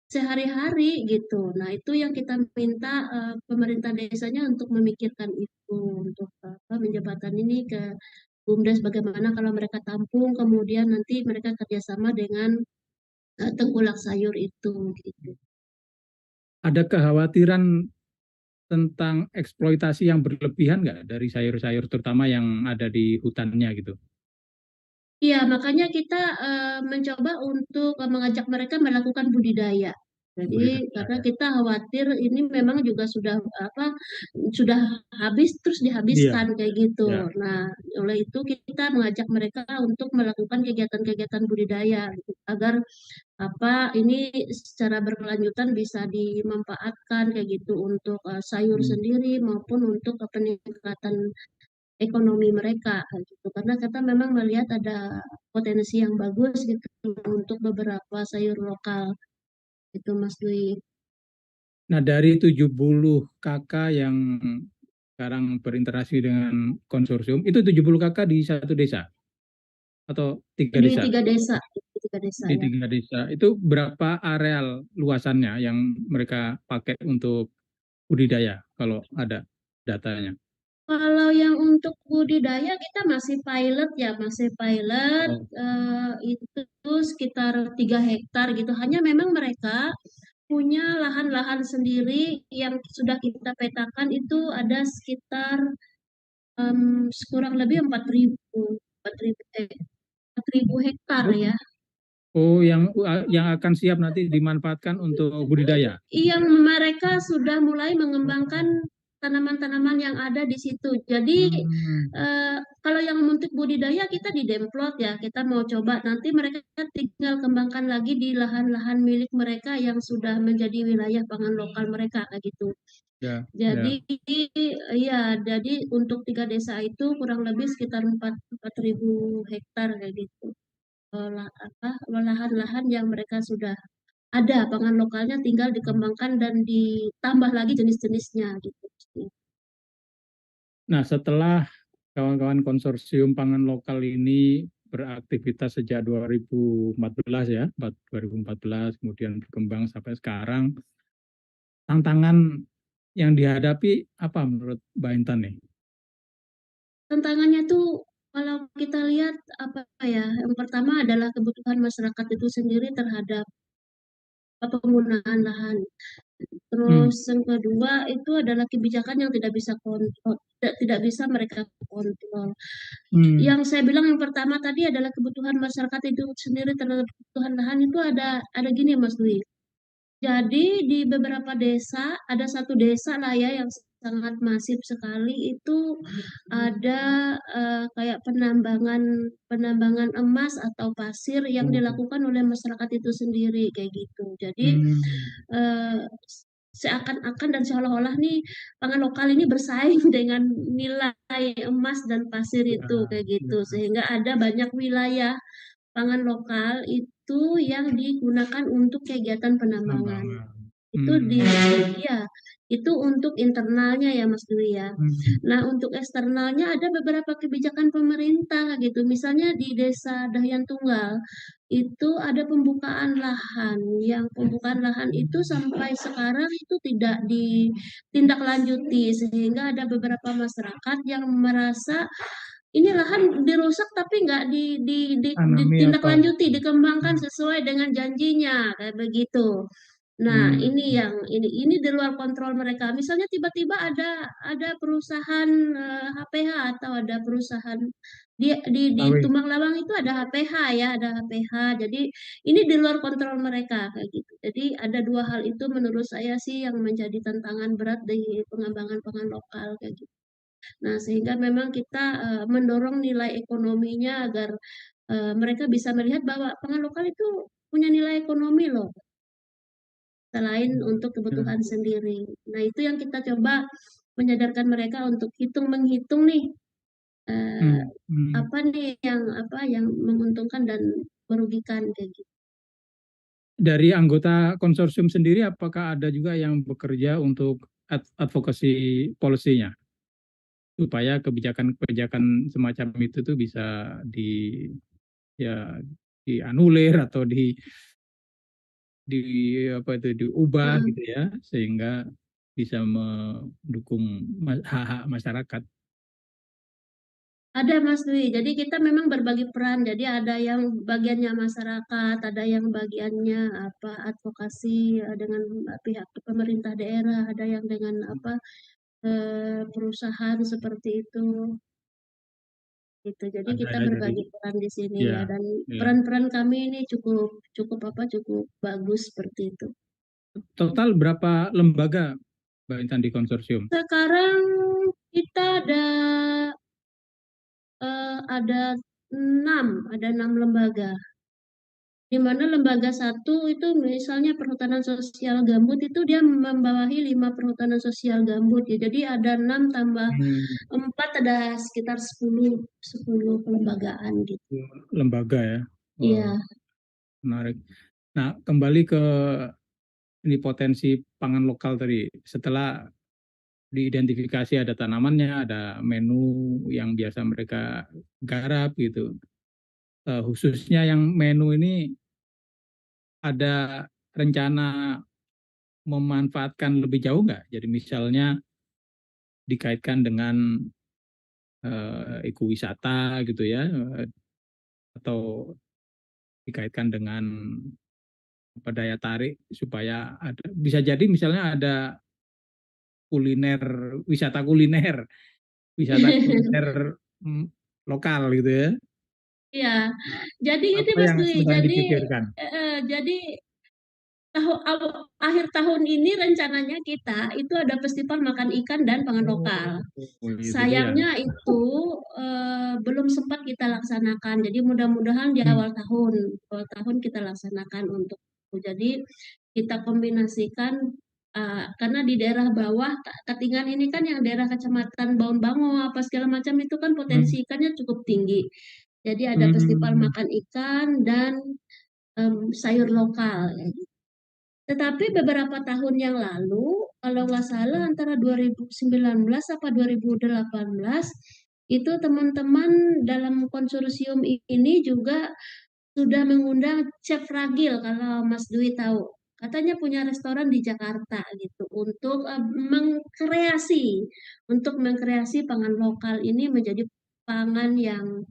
sehari-hari gitu. Nah, itu yang kita minta pemerintah desanya untuk memikirkan itu untuk apa menjembatan ini ke BUMDes bagaimana kalau mereka tampung kemudian nanti mereka kerjasama dengan tengkulak sayur itu gitu. Ada kekhawatiran tentang eksploitasi yang berlebihan nggak dari sayur-sayur terutama yang ada di hutannya gitu? Iya, makanya kita mencoba untuk mengajak mereka melakukan budidaya. Jadi Budidaya karena ya. kita khawatir ini memang juga sudah apa sudah habis terus Iya, dihabiskan kayak gitu. ya. Nah, oleh itu kita mengajak mereka untuk melakukan kegiatan-kegiatan budidaya gitu, agar apa ini secara berkelanjutan bisa dimanfaatkan kayak gitu untuk sayur Hmm. sendiri maupun untuk peningkatan ekonomi mereka kayak gitu karena kita memang melihat ada potensi yang bagus gitu untuk beberapa sayur lokal itu Mas Dwi. Nah, dari 70 kakak yang sekarang berinteraksi dengan konsorsium, itu 70 kakak di satu desa atau tiga Di desa? tiga desa Di ya. tiga desa. Itu berapa areal luasannya yang mereka pakai untuk budidaya kalau ada datanya? Kalau yang untuk budidaya kita masih pilot ya, masih pilot Oh, itu sekitar 3 hektar gitu. Hanya memang mereka punya lahan-lahan sendiri yang sudah kita petakan itu ada sekitar kurang lebih 4.000 hektar oh, ya. oh, yang akan siap nanti dimanfaatkan untuk budidaya. Yang mereka sudah mulai mengembangkan Oh, tanaman-tanaman yang ada di situ. Jadi hmm, kalau yang untuk budidaya kita di Demplot ya, kita mau coba nanti mereka tinggal kembangkan lagi di lahan-lahan milik mereka yang sudah menjadi wilayah pangan lokal mereka kayak gitu. ya, Jadi ya. ya, jadi untuk 3 desa itu kurang lebih sekitar 4.000 hektar kayak gitu. Apa lahan-lahan yang mereka sudah ada pangan lokalnya tinggal dikembangkan dan ditambah lagi jenis-jenisnya gitu. Nah, setelah kawan-kawan konsorsium pangan lokal ini beraktivitas sejak 2014 ya, 2014 kemudian berkembang sampai sekarang. Tantangan yang dihadapi apa menurut Mbak Intan nih? Tantangannya tuh kalau kita lihat apa ya, yang pertama adalah kebutuhan masyarakat itu sendiri terhadap penggunaan lahan. Hmm. Terus yang kedua itu adalah kebijakan yang tidak bisa kontrol, tidak bisa mereka kontrol. Hmm. Yang saya bilang yang pertama tadi adalah kebutuhan masyarakat itu sendiri terhadap kebutuhan lahan itu ada gini Mas Dwi. Jadi di beberapa desa, ada satu desa lah ya yang sangat masif sekali itu ada kayak penambangan penambangan emas atau pasir yang Oh. dilakukan oleh masyarakat itu sendiri kayak gitu. Jadi Hmm. eh, seakan-akan dan seolah-olah nih pangan lokal ini bersaing dengan nilai emas dan pasir Ya, itu kayak gitu. ya. Sehingga ada banyak wilayah pangan lokal itu yang digunakan untuk kegiatan penambangan. Penambangan. Itu di Hmm. ya, itu untuk internalnya ya Mas Dwi ya. Hmm. Nah, untuk eksternalnya ada beberapa kebijakan pemerintah gitu. Misalnya di Desa Dahyan Tunggal itu ada pembukaan lahan. Yang pembukaan lahan itu sampai sekarang itu tidak ditindaklanjuti sehingga ada beberapa masyarakat yang merasa ini lahan dirusak tapi nggak Tanami apa? ditindaklanjuti, dikembangkan Hmm. sesuai dengan janjinya kayak begitu. Nah, Hmm. ini di luar kontrol mereka. Misalnya tiba-tiba ada perusahaan HPH atau ada perusahaan di Sawit. Tumbang Lawang itu ada HPH ya, ada HPH. Jadi ini di luar kontrol mereka kayak gitu. Jadi ada dua hal itu menurut saya sih yang menjadi tantangan berat di pengembangan pangan lokal kayak gitu. Nah, sehingga memang kita mendorong nilai ekonominya agar mereka bisa melihat bahwa pangan lokal itu punya nilai ekonomi loh, selain untuk Ya. kebutuhan sendiri. Nah, itu yang kita coba menyadarkan mereka untuk menghitung nih eh, Hmm. Hmm. apa nih yang menguntungkan dan merugikan kayak gitu. Dari anggota konsorsium sendiri, apakah ada juga yang bekerja untuk advokasi polisinya supaya kebijakan-kebijakan semacam itu tuh bisa di ya dianulir atau di apa itu diubah Heeh. gitu ya sehingga bisa mendukung hak-hak masyarakat. Ada Mas Dwi, jadi kita memang berbagi peran. Jadi ada yang bagiannya masyarakat, ada yang bagiannya apa advokasi dengan pihak pemerintah daerah, ada yang dengan apa perusahaan seperti itu. Gitu. Jadi Ada kita ya dari berbagi peran di sini ya ya dan ya. peran-peran kami ini cukup cukup cukup bagus seperti itu. Total berapa lembaga Mbak Intan di konsorsium? Sekarang kita ada enam lembaga. Di mana lembaga satu itu misalnya perhutanan sosial gambut itu dia membawahi 5 perhutanan sosial gambut ya. Jadi ada 6 tambah Hmm, 4 ada sekitar 10 kelembagaan gitu. lembaga ya. Oh, Iya. menarik. Nah, kembali ke ini potensi pangan lokal tadi. Setelah diidentifikasi ada tanamannya, ada menu yang biasa mereka garap gitu. Khususnya yang menu ini ada rencana memanfaatkan lebih jauh nggak? Jadi misalnya dikaitkan dengan ekowisata gitu ya, atau dikaitkan dengan apa, daya tarik supaya ada bisa jadi misalnya ada kuliner wisata kuliner mm, lokal gitu ya. Iya. Nah, Jadi ini apa Mas yang Dwi, sedang dipikirkan? jadi akhir tahun ini rencananya kita itu ada festival makan ikan dan pangan lokal. Oh, itu dia. Sayangnya itu belum sempat kita laksanakan. Jadi mudah-mudahan di Hmm. awal tahun kita laksanakan untuk itu. Jadi kita kombinasikan karena di daerah bawah Katingan ini kan yang daerah Kecamatan Baun-Bango apa segala macam itu kan potensi Hmm. ikannya cukup tinggi. Jadi ada festival Hmm. makan ikan dan sayur lokal. Tetapi beberapa tahun yang lalu, kalau nggak salah antara 2019 apa 2018, itu teman-teman dalam konsorsium ini juga sudah mengundang Chef Ragil, kalau Mas Dwi tahu. Katanya punya restoran di Jakarta gitu untuk mengkreasi pangan lokal ini menjadi pangan yang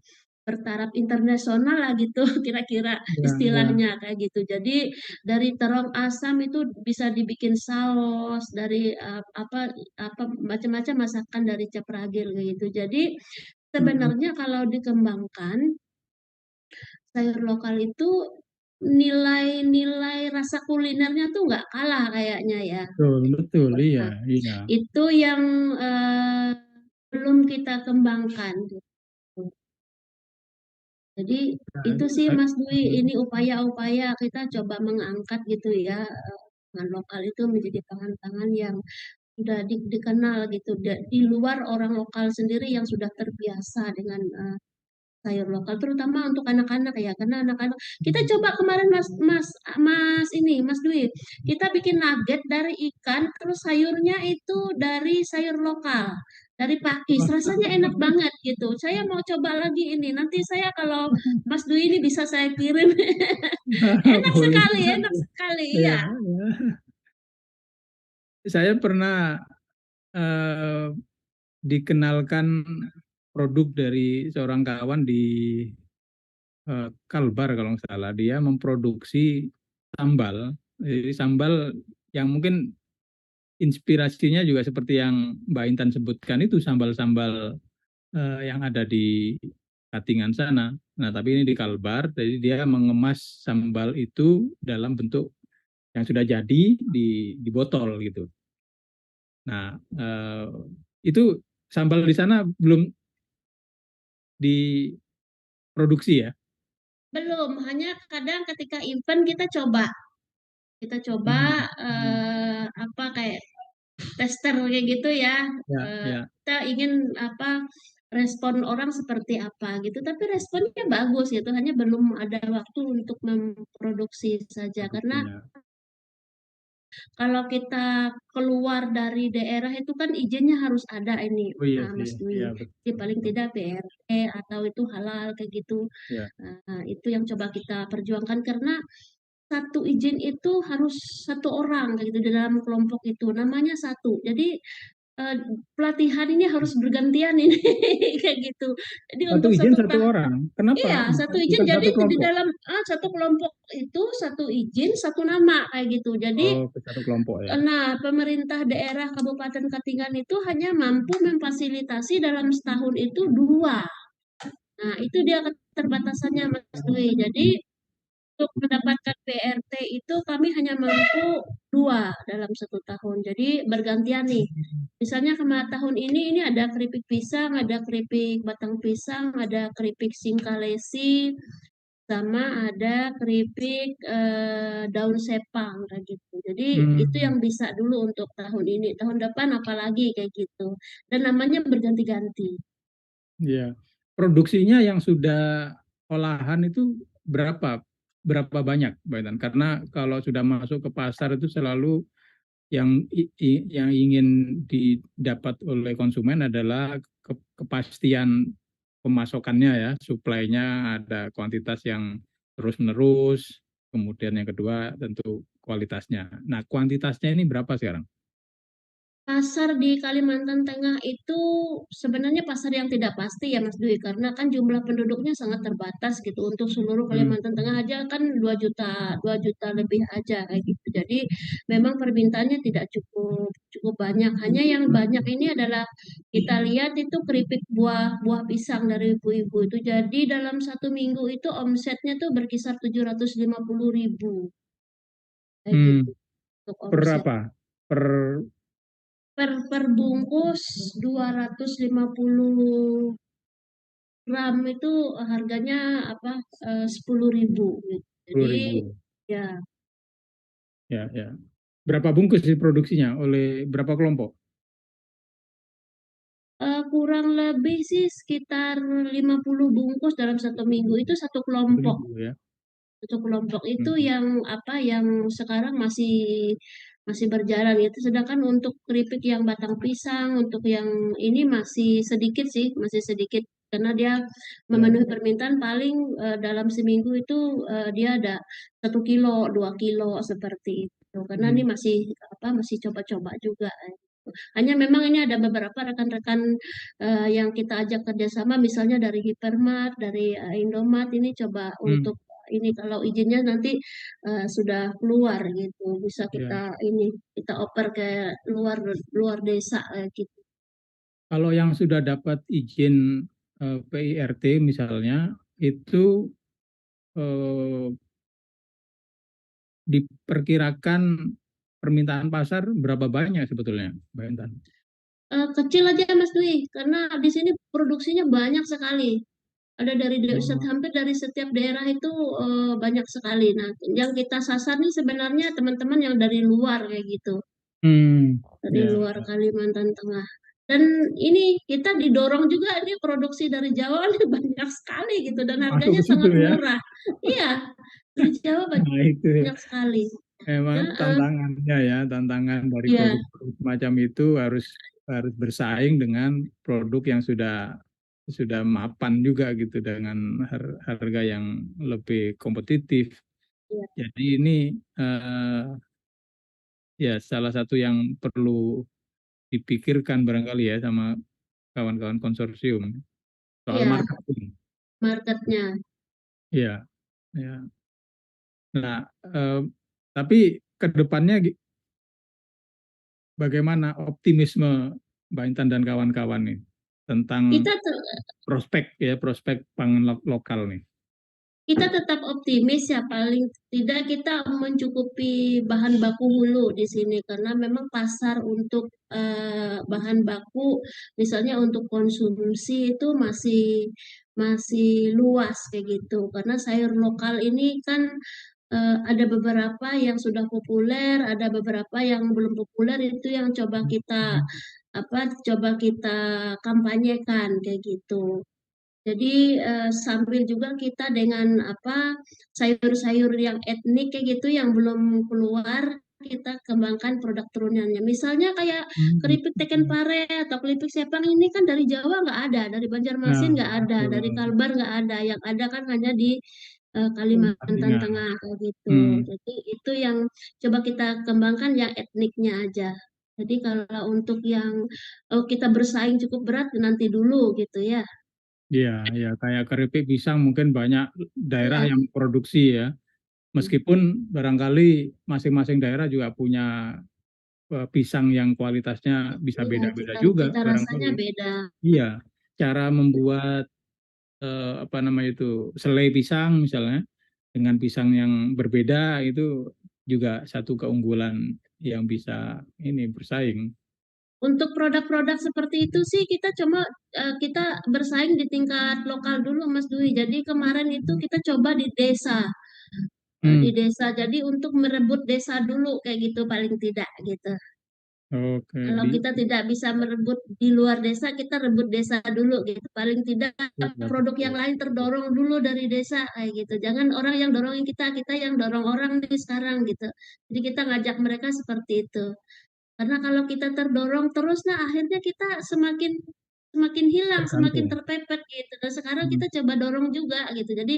bertaraf internasional lah gitu kira-kira Ya, ya. istilahnya kayak gitu. Jadi dari terong asam itu bisa dibikin saus, dari apa macam-macam masakan dari capragil kayak gitu. Jadi Mm, sebenarnya kalau dikembangkan sayur lokal itu nilai-nilai rasa kulinernya tuh nggak kalah kayaknya ya. betul, betul, iya, Nah, iya. itu yang belum kita kembangkan gitu. Jadi itu sih Eh, Mas Dwi, mm, ini upaya-upaya kita coba mengangkat gitu ya pangan lokal itu menjadi pangan-pangan yang sudah dikenal gitu di luar orang lokal sendiri yang sudah terbiasa dengan sayur lokal terutama untuk anak-anak ya karena anak-anak kita coba kemarin Mas Mas Mas ini Mas Dwi kita bikin nugget dari ikan terus sayurnya itu dari sayur lokal dari pakis rasanya enak banget gitu saya mau coba lagi ini nanti saya kalau Mas Dwi ini bisa saya kirim boleh enak saja. sekali Ya, ya ya. Saya pernah eh, dikenalkan produk dari seorang kawan di Kalbar kalau nggak salah. Dia memproduksi sambal. Jadi sambal yang mungkin inspirasinya juga seperti yang Mbak Intan sebutkan itu sambal-sambal yang ada di Katingan sana. Nah, tapi ini di Kalbar, jadi dia mengemas sambal itu dalam bentuk yang sudah jadi di botol gitu. Nah, itu sambal di sana belum diproduksi ya? belum hanya kadang ketika event kita coba Hmm, hmm. apa kayak tester kayak gitu ya. Ya, ya. Kita ingin apa respon orang seperti apa gitu. Tapi responnya bagus gitu. Hanya belum ada waktu untuk memproduksi saja. Karena Produksinya. kalau kita keluar dari daerah itu kan izinnya harus ada ini, Oh iya sih, Mas Dwi. iya Jadi betul, paling betul. tidak BRT atau itu halal kayak gitu. Ya. Itu yang coba kita perjuangkan karena satu izin itu harus satu orang kayak gitu di dalam kelompok itu namanya satu jadi eh, pelatihan ini harus bergantian ini kayak gitu jadi Satu untuk izin satu orang. Kenapa? iya satu Bukan, izin bukan jadi satu di kelompok. dalam satu kelompok itu satu izin satu nama kayak gitu jadi Oh, ke satu kelompok ya. nah pemerintah daerah Kabupaten Katingan itu hanya mampu memfasilitasi dalam setahun itu dua nah itu dia keterbatasannya Mas Dwi jadi untuk mendapatkan BRT itu kami hanya mampu dua dalam satu tahun. Jadi bergantian nih. Misalnya kemarin tahun ini ada keripik pisang, ada keripik batang pisang, ada keripik singkalesi, sama ada keripik daun sepang kayak gitu. Jadi itu Hmm, yang bisa dulu untuk tahun ini. Tahun depan apalagi kayak gitu. Dan namanya berganti-ganti. ya. Produksinya yang sudah olahan itu berapa? Berapa banyak, Mbak Intan? Karena kalau sudah masuk ke pasar itu selalu yang ingin didapat oleh konsumen adalah kepastian pemasokannya ya, suplainya ada kuantitas yang terus-menerus, kemudian yang kedua tentu kualitasnya. Nah, kuantitasnya ini berapa sekarang? Pasar di Kalimantan Tengah itu sebenarnya pasar yang tidak pasti ya Mas Dwi karena kan jumlah penduduknya sangat terbatas gitu untuk seluruh Hmm, Kalimantan Tengah aja kan 2 juta lebih aja kayak gitu. Jadi memang permintaannya tidak cukup cukup banyak. Hanya yang banyak ini adalah kita lihat itu keripik buah pisang dari ibu-ibu itu. Jadi dalam satu minggu itu omsetnya tuh berkisar 750.000 kayak hmm, gitu untuk per omset. apa? Per Per bungkus 250 gram itu harganya apa 10.000 gitu. Jadi 10.000. ya Ya, ya. Berapa bungkus diproduksinya oleh berapa kelompok? kurang lebih sih sekitar 50 bungkus dalam satu minggu itu satu kelompok. 1.000 ya. Satu kelompok itu Hmm. yang apa yang sekarang masih masih berjalan itu sedangkan untuk keripik yang batang pisang untuk yang ini masih sedikit sih masih sedikit karena dia Ya. memenuhi permintaan paling dalam seminggu itu dia ada 1 kilo 2 kilo seperti itu karena ini Hmm. masih apa masih coba-coba juga Hanya memang ini ada beberapa rekan-rekan yang kita ajak kerjasama, misalnya dari Hypermart, dari Indomart, ini coba Hmm, untuk ini kalau izinnya nanti sudah keluar gitu, bisa ya. kita oper ke luar luar desa gitu. Kalau yang sudah dapat izin PIRT misalnya, itu eh, diperkirakan permintaan pasar berapa banyak sebetulnya, Mbak Intan? Kecil aja Mas Dwi, karena di sini produksinya banyak sekali. Ada Oh. hampir dari setiap daerah itu banyak sekali. Nah, yang kita sasar nih sebenarnya teman-teman yang dari luar kayak gitu, Hmm, dari ya, luar ya. Kalimantan Tengah. Dan ini kita didorong juga ini produksi dari Jawa ini banyak sekali gitu dan Masuk harganya ke situ sangat ya. murah. Iya, dari Jawa Nah, itu ya. banyak sekali. Memang Heeh, tantangannya ya, tantangan dari iya, produk-produk semacam itu harus harus bersaing dengan produk yang sudah mapan juga gitu dengan harga yang lebih kompetitif. iya, Jadi ini eh, ya salah satu yang perlu dipikirkan barangkali ya sama kawan-kawan konsorsium soal iya, marketing. marketnya. Ya, ya. Nah, tapi ke depannya bagaimana optimisme Mbak Intan dan kawan-kawan nih tentang Kita prospek ya, prospek pangan lokal nih. Kita tetap optimis ya, paling tidak kita mencukupi bahan baku hulu di sini karena memang pasar untuk bahan baku misalnya untuk konsumsi itu masih masih luas kayak gitu. Karena sayur lokal ini kan ada beberapa yang sudah populer, ada beberapa yang belum populer, itu yang coba kita kampanyekan kayak gitu. Jadi sambil juga kita dengan sayur-sayur yang etnik kayak gitu yang belum keluar, kita kembangkan produk turunannya. Misalnya kayak Hmm. keripik teken pare atau keripik sepang ini kan dari Jawa nggak ada, dari Banjarmasin Nah, nggak ada, dari betul. Kalbar nggak ada. Yang ada kan hanya di Kalimantan Artinya, Tengah kayak gitu. hmm, Jadi itu yang coba kita kembangkan yang etniknya aja. Jadi kalau untuk yang kita bersaing cukup berat nanti dulu gitu ya. ya, ya kayak keripik pisang mungkin banyak daerah Iya. yang produksi ya. Meskipun barangkali masing-masing daerah juga punya pisang yang kualitasnya bisa Iya, beda-beda cita juga cita rasanya barangkali. beda. Iya, cara membuat apa namanya itu selai pisang misalnya dengan pisang yang berbeda itu juga satu keunggulan yang bisa ini bersaing. Untuk produk-produk seperti itu sih kita bersaing di tingkat lokal dulu Mas Dwi. Jadi kemarin itu kita coba di desa, Hmm, Jadi untuk merebut desa dulu kayak gitu paling tidak gitu. oke, Kalau kita tidak bisa merebut di luar desa, kita rebut desa dulu gitu. Paling tidak ya, produk yang betul. lain terdorong dulu dari desa kayak gitu. Jangan orang yang dorongin kita, kita yang dorong orang nih sekarang gitu. Jadi kita ngajak mereka seperti itu. Karena kalau kita terdorong terus, nah akhirnya kita semakin semakin hilang, semakin Tergantung. terpepet gitu. Dan sekarang Hmm. kita coba dorong juga gitu. Jadi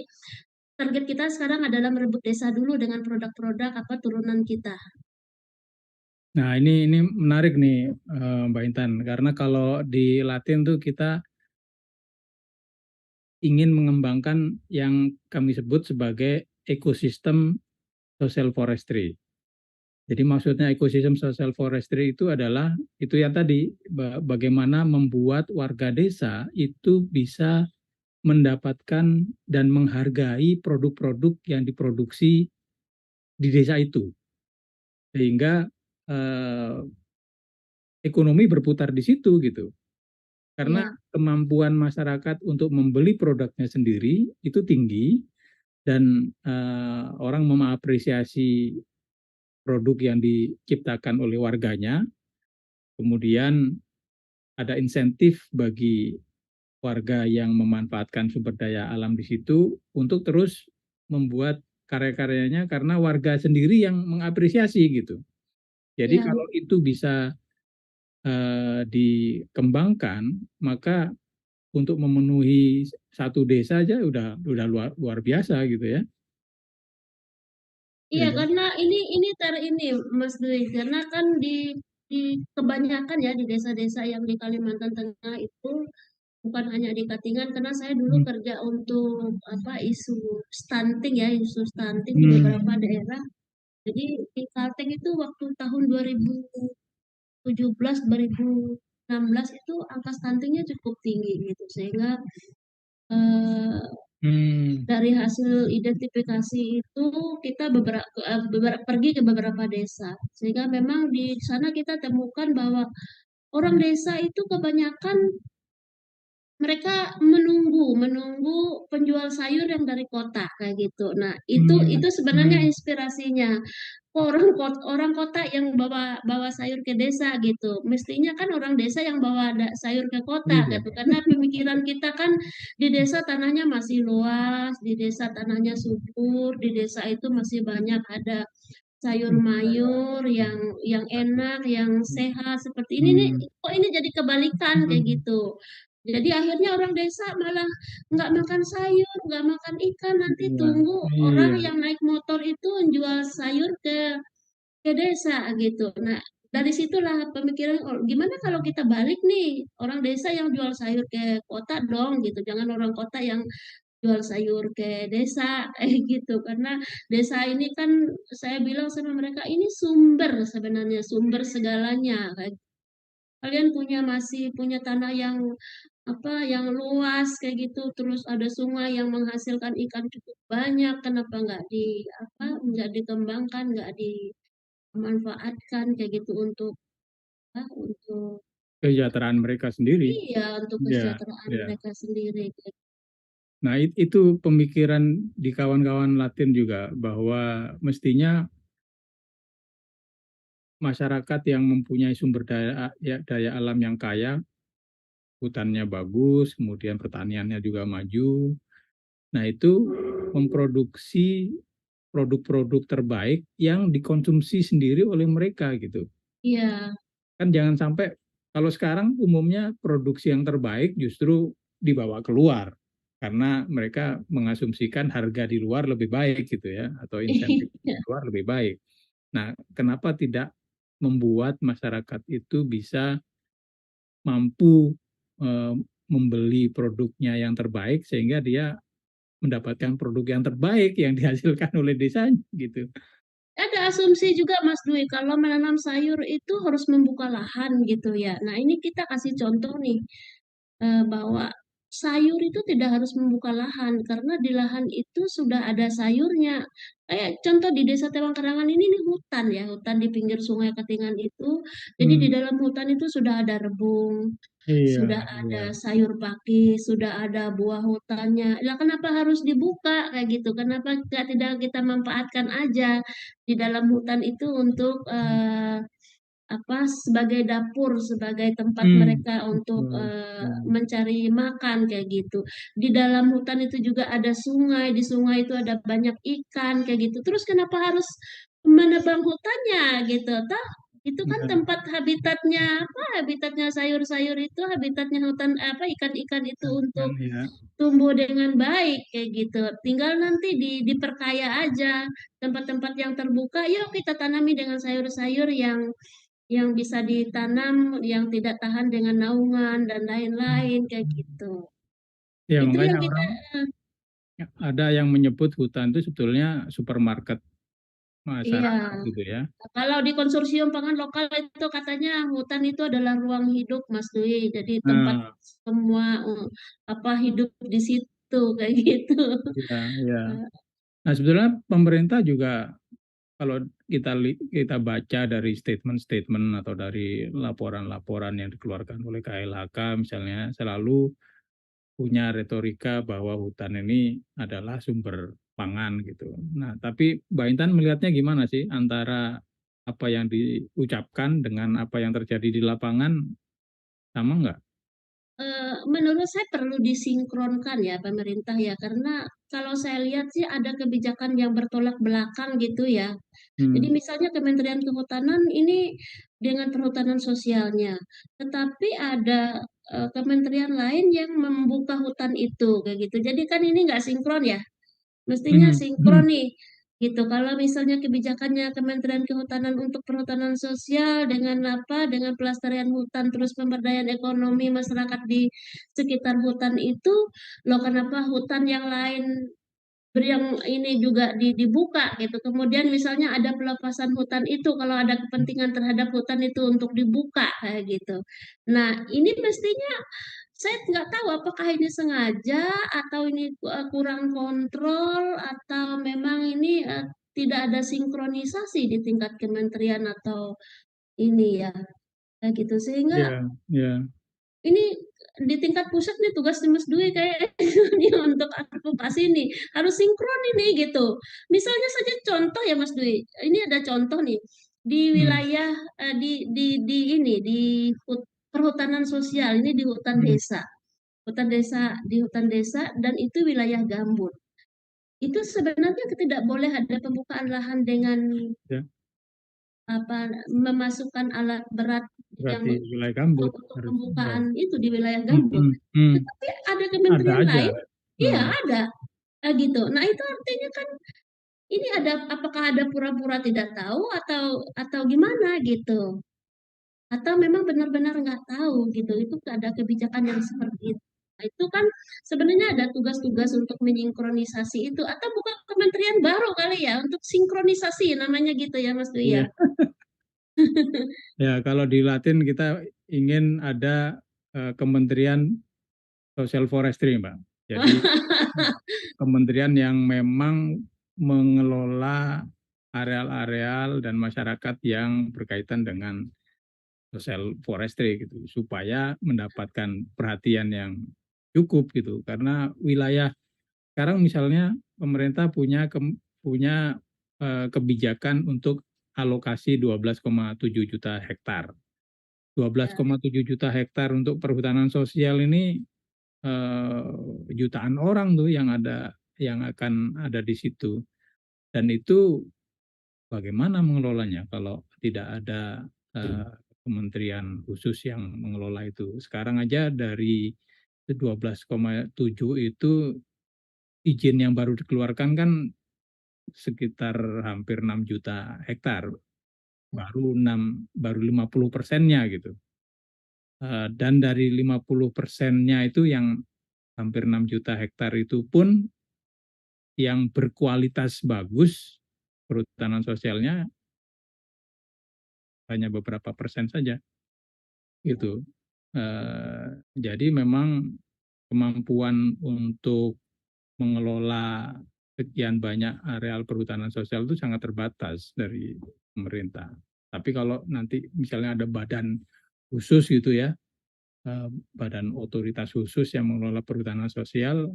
target kita sekarang adalah merebut desa dulu dengan produk-produk turunan kita. Nah, ini menarik nih Mbak Intan karena kalau di Latin tuh kita ingin mengembangkan yang kami sebut sebagai ekosistem social forestry. Jadi maksudnya ekosistem social forestry itu adalah itu yang tadi bagaimana membuat warga desa itu bisa mendapatkan dan menghargai produk-produk yang diproduksi di desa itu sehingga eh, ekonomi berputar di situ gitu. Karena Ya, kemampuan masyarakat untuk membeli produknya sendiri itu tinggi dan orang mengapresiasi produk yang diciptakan oleh warganya. Kemudian ada insentif bagi warga yang memanfaatkan sumber daya alam di situ untuk terus membuat karya-karyanya karena warga sendiri yang mengapresiasi gitu. Jadi ya. kalau itu bisa dikembangkan, maka untuk memenuhi satu desa aja udah luar biasa gitu ya. Iya, Jadi, karena ini Mas Dwi, karena kan di kebanyakan ya di desa-desa yang di Kalimantan Tengah itu, bukan hanya di Katingan, karena saya dulu Hmm. kerja untuk apa, isu stunting ya, isu stunting di beberapa Hmm. daerah. Jadi di Kalteng itu waktu tahun 2017, 2016 itu angka stuntingnya cukup tinggi gitu, sehingga eh, Hmm. dari hasil identifikasi itu kita pergi ke beberapa desa, sehingga memang di sana kita temukan bahwa orang desa itu kebanyakan mereka menunggu menunggu penjual sayur yang dari kota kayak gitu. Nah, itu Hmm. sebenarnya Hmm. inspirasinya. Orang kota yang bawa bawa sayur ke desa gitu. Mestinya kan orang desa yang bawa sayur ke kota Iya. gitu. Karena pemikiran kita kan di desa tanahnya masih luas, di desa tanahnya subur, di desa itu masih banyak ada sayur mayur yang enak, yang sehat seperti ini nih. Hmm. Kok ini jadi kebalikan kayak Hmm. gitu. Jadi akhirnya orang desa malah nggak makan sayur, nggak makan ikan. Nanti Iya. tunggu orang Iya. yang naik motor itu menjual sayur ke desa gitu. Nah, dari situlah pemikiran, oh, gimana kalau kita balik nih, orang desa yang jual sayur ke kota dong gitu. Jangan orang kota yang jual sayur ke desa gitu, karena desa ini kan saya bilang sama mereka ini sumber, sebenarnya sumber segalanya. Kalian masih punya tanah yang apa, yang luas kayak gitu, terus ada sungai yang menghasilkan ikan cukup banyak, kenapa nggak dikembangkan, nggak dimanfaatkan kayak gitu untuk untuk Kesejahteraan mereka sendiri. iya, untuk Ya, kesejahteraan ya. mereka sendiri. Nah, itu pemikiran di kawan-kawan Latin juga bahwa mestinya masyarakat yang mempunyai sumber daya alam yang kaya, hutannya bagus, kemudian pertaniannya juga maju. Nah, itu memproduksi produk-produk terbaik yang dikonsumsi sendiri oleh mereka gitu. Iya. Kan jangan sampai kalau sekarang umumnya produksi yang terbaik justru dibawa keluar karena mereka mengasumsikan harga di luar lebih baik gitu ya atau insentif di luar lebih baik. Nah, kenapa tidak membuat masyarakat itu bisa mampu eh, membeli produknya yang terbaik sehingga dia mendapatkan produk yang terbaik yang dihasilkan oleh desanya gitu. Ada asumsi juga Mas Dwi, kalau menanam sayur itu harus membuka lahan gitu ya. Nah, ini kita kasih contoh nih, bahwa sayur itu tidak harus membuka lahan karena di lahan itu sudah ada sayurnya. Kayak contoh di Desa Tewangkerangan ini hutan ya, hutan di pinggir Sungai Katingan itu. Jadi di Hmm. dalam hutan itu sudah ada rebung, Iya, sudah iya. ada sayur pakis, sudah ada buah hutannya. Lah kenapa harus dibuka kayak gitu? Kenapa tidak kita manfaatkan aja di dalam hutan itu untuk apa, sebagai dapur, sebagai tempat Hmm. mereka untuk Betul, betul. mencari makan kayak gitu. Di dalam hutan itu juga ada sungai, di sungai itu ada banyak ikan kayak gitu. Terus kenapa harus menebang hutannya gitu? Toh itu kan Ya, tempat habitatnya apa? Habitatnya sayur-sayur itu, habitatnya hutan apa, ikan-ikan itu untuk kan ya. tumbuh dengan baik kayak gitu. Tinggal nanti diperkaya aja tempat-tempat yang terbuka. Yuk kita tanami dengan sayur-sayur yang bisa ditanam, yang tidak tahan dengan naungan dan lain-lain kayak gitu. Ya, Itu makanya yang kita orang ada yang menyebut hutan itu sebetulnya supermarket iya. masyarakat gitu ya. Kalau di konsorsium pangan lokal itu katanya hutan itu adalah ruang hidup Mas Dwi. Jadi tempat Nah, semua apa hidup di situ kayak gitu. ya, ya. Nah, sebetulnya pemerintah juga kalau kita baca dari statement-statement atau dari laporan-laporan yang dikeluarkan oleh KLHK misalnya selalu punya retorika bahwa hutan ini adalah sumber pangan gitu. Nah, tapi Mbak Intan melihatnya gimana sih antara apa yang diucapkan dengan apa yang terjadi di lapangan sama nggak? Menurut saya perlu disinkronkan ya pemerintah ya, karena kalau saya lihat sih ada kebijakan yang bertolak belakang gitu ya. Jadi Hmm. misalnya Kementerian Kehutanan ini dengan perhutanan sosialnya, tetapi ada kementerian lain yang membuka hutan itu kayak gitu. Jadi kan ini nggak sinkron ya. Mestinya Hmm. sinkron Hmm. nih. gitu. Kalau misalnya kebijakannya Kementerian Kehutanan untuk perhutanan sosial dengan apa, dengan pelestarian hutan terus pemberdayaan ekonomi masyarakat di sekitar hutan itu, loh kenapa hutan yang lain yang ini juga dibuka gitu. Kemudian misalnya ada pelepasan hutan itu kalau ada kepentingan terhadap hutan itu untuk dibuka kayak gitu. Nah, ini mestinya saya nggak tahu apakah ini sengaja atau ini kurang kontrol atau memang ini tidak ada sinkronisasi di tingkat kementerian atau ini ya kayak gitu sehingga Ya, ya, ini di tingkat pusat nih tugas Mas Dwi kayak ini untuk advokasi nih harus sinkron ini gitu. Misalnya saja contoh ya Mas Dwi, ini ada contoh nih di hmm, wilayah di ini di perhutanan sosial ini di hmm, hutan desa di hutan desa dan itu wilayah gambut. Itu sebenarnya tidak boleh ada pembukaan lahan dengan ya, apa memasukkan alat berat yang berarti wilayah gambut untuk harus. Ya. pembukaan itu di wilayah Hmm, gambut. hmm, hmm. Tetapi ada Ada kementerian aja. lain, iya Hmm, ada, gitu. Nah itu artinya kan ini ada apakah ada pura-pura tidak tahu atau gimana gitu? Atau memang benar-benar nggak tahu gitu? Itu ada kebijakan yang seperti itu. Nah, itu kan sebenarnya ada tugas-tugas untuk mensinkronisasi itu atau bukan kementerian baru kali ya untuk sinkronisasi namanya gitu ya Mas Dwi ya. iya. Ya, kalau di Latin kita ingin ada Kementerian Social Forestry, Mbak. Jadi kementerian yang memang mengelola areal-areal dan masyarakat yang berkaitan dengan social forestry gitu supaya mendapatkan perhatian yang cukup gitu karena wilayah sekarang misalnya pemerintah punya kebijakan untuk alokasi 12,7 juta hektar. Ya, 12,7 juta hektar untuk perhutanan sosial ini jutaan orang tuh yang akan ada di situ. Dan itu bagaimana mengelolanya kalau tidak ada kementerian khusus yang mengelola itu. Sekarang aja dari 12,7 itu izin yang baru dikeluarkan kan sekitar hampir 6 juta hektar. Baru 50%-nya gitu. Dan dari 50%-nya itu yang hampir 6 juta hektar itu pun yang berkualitas bagus perhutanan sosialnya hanya beberapa persen saja gitu. Jadi memang kemampuan untuk mengelola sekian banyak areal perhutanan sosial itu sangat terbatas dari pemerintah. Tapi kalau nanti misalnya ada badan khusus gitu ya, badan otoritas khusus yang mengelola perhutanan sosial,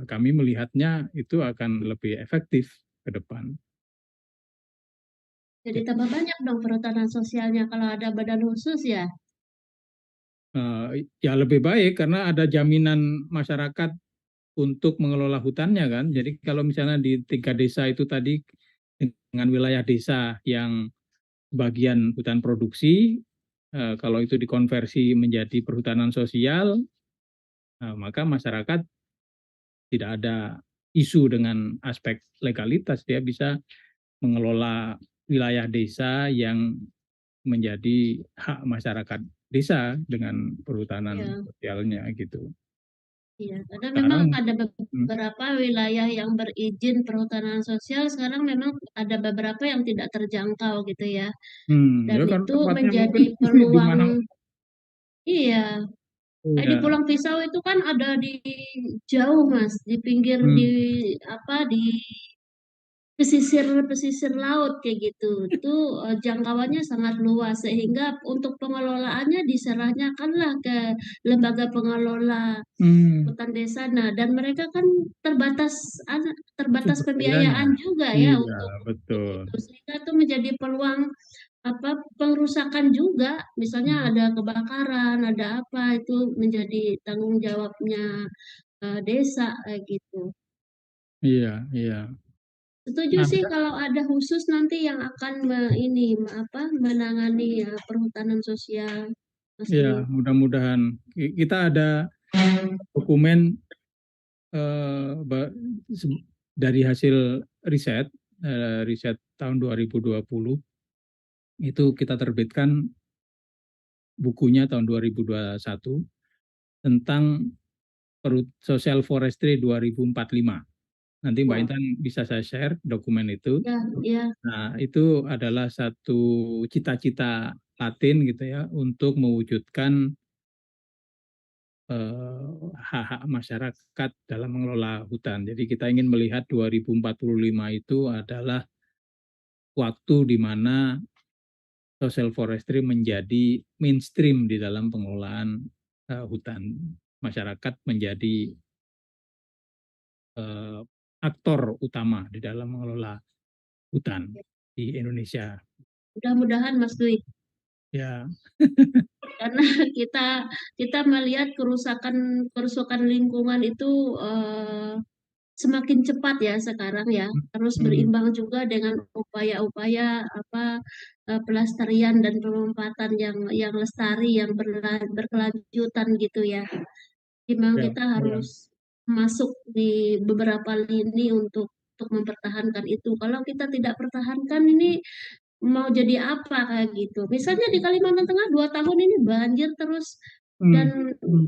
kami melihatnya itu akan lebih efektif ke depan. jadi tambah banyak dong perhutanan sosialnya kalau ada badan khusus ya. Ya lebih baik karena ada jaminan masyarakat untuk mengelola hutannya kan. Jadi kalau misalnya di 3 desa itu tadi dengan wilayah desa yang bagian hutan produksi, kalau itu dikonversi menjadi perhutanan sosial, maka masyarakat tidak ada isu dengan aspek legalitas, dia bisa mengelola wilayah desa yang menjadi hak masyarakat desa dengan perhutanan Iya. sosialnya gitu. Iya, karena memang Sekarang, ada hmm, beberapa wilayah yang berizin perhutanan sosial, sekarang memang ada beberapa yang tidak terjangkau gitu ya. Dan ya kan itu tempatnya menjadi mungkin di peluang, mana. iya. Kayak di Ya, Pulang Pisau itu kan ada di jauh Mas, di pinggir di hmm, apa di pesisir pesisir laut kayak gitu. Itu jangkauannya sangat luas sehingga untuk pengelolaannya diserahkanlah ke lembaga pengelola hmm, hutan desa. Nah, dan mereka kan terbatas terbatas sumber dayanya. pembiayaan juga ya Iya, untuk betul. itu. Sehingga itu menjadi peluang apa pengrusakan juga. Misalnya ada kebakaran, ada apa itu menjadi tanggung jawabnya desa kayak gitu. Iya, iya. Setuju Nah, sih kalau ada khusus nanti yang akan ini apa menangani perhutanan sosial, Mas ya Dwi. mudah-mudahan kita ada dokumen dari hasil riset, riset tahun 2020 itu kita terbitkan bukunya tahun 2021 tentang Social Forestry 2045. Nanti Mbak Wah, Intan bisa saya share dokumen itu. ya, ya, Nah, itu adalah satu cita-cita Latin gitu ya untuk mewujudkan hak-hak masyarakat dalam mengelola hutan. Jadi kita ingin melihat 2045 itu adalah waktu di mana social forestry menjadi mainstream di dalam pengelolaan hutan. Masyarakat menjadi uh, aktor utama di dalam mengelola hutan di Indonesia. mudah-mudahan Mas Dwi, Ya, karena kita kita melihat kerusakan kerusakan lingkungan itu semakin cepat ya sekarang ya, harus hmm, berimbang juga dengan upaya-upaya apa pelestarian dan penempatan yang lestari yang berkelanjutan gitu ya. Memang ya, kita ya, harus masuk di beberapa lini untuk mempertahankan itu. Kalau kita tidak pertahankan ini mau jadi apa kayak gitu. Misalnya di Kalimantan Tengah 2 tahun ini banjir terus hmm, dan hmm,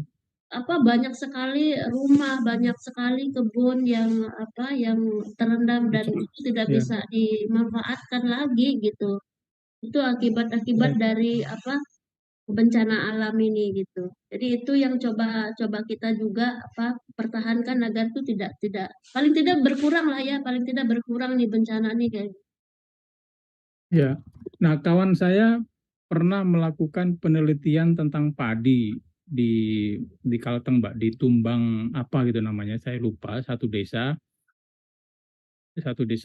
apa banyak sekali rumah, banyak sekali kebun yang apa yang terendam dan rusak, itu tidak ya, bisa dimanfaatkan lagi gitu. Itu akibat-akibat ya, dari apa bencana alam ini gitu. Jadi itu yang coba coba kita juga apa pertahankan agar itu tidak paling tidak berkurang lah ya, paling tidak berkurang nih bencana nih kayak gitu. ya. Nah, kawan saya pernah melakukan penelitian tentang padi di Kalteng, Mbak, di Tumbang apa gitu namanya, saya lupa, satu desa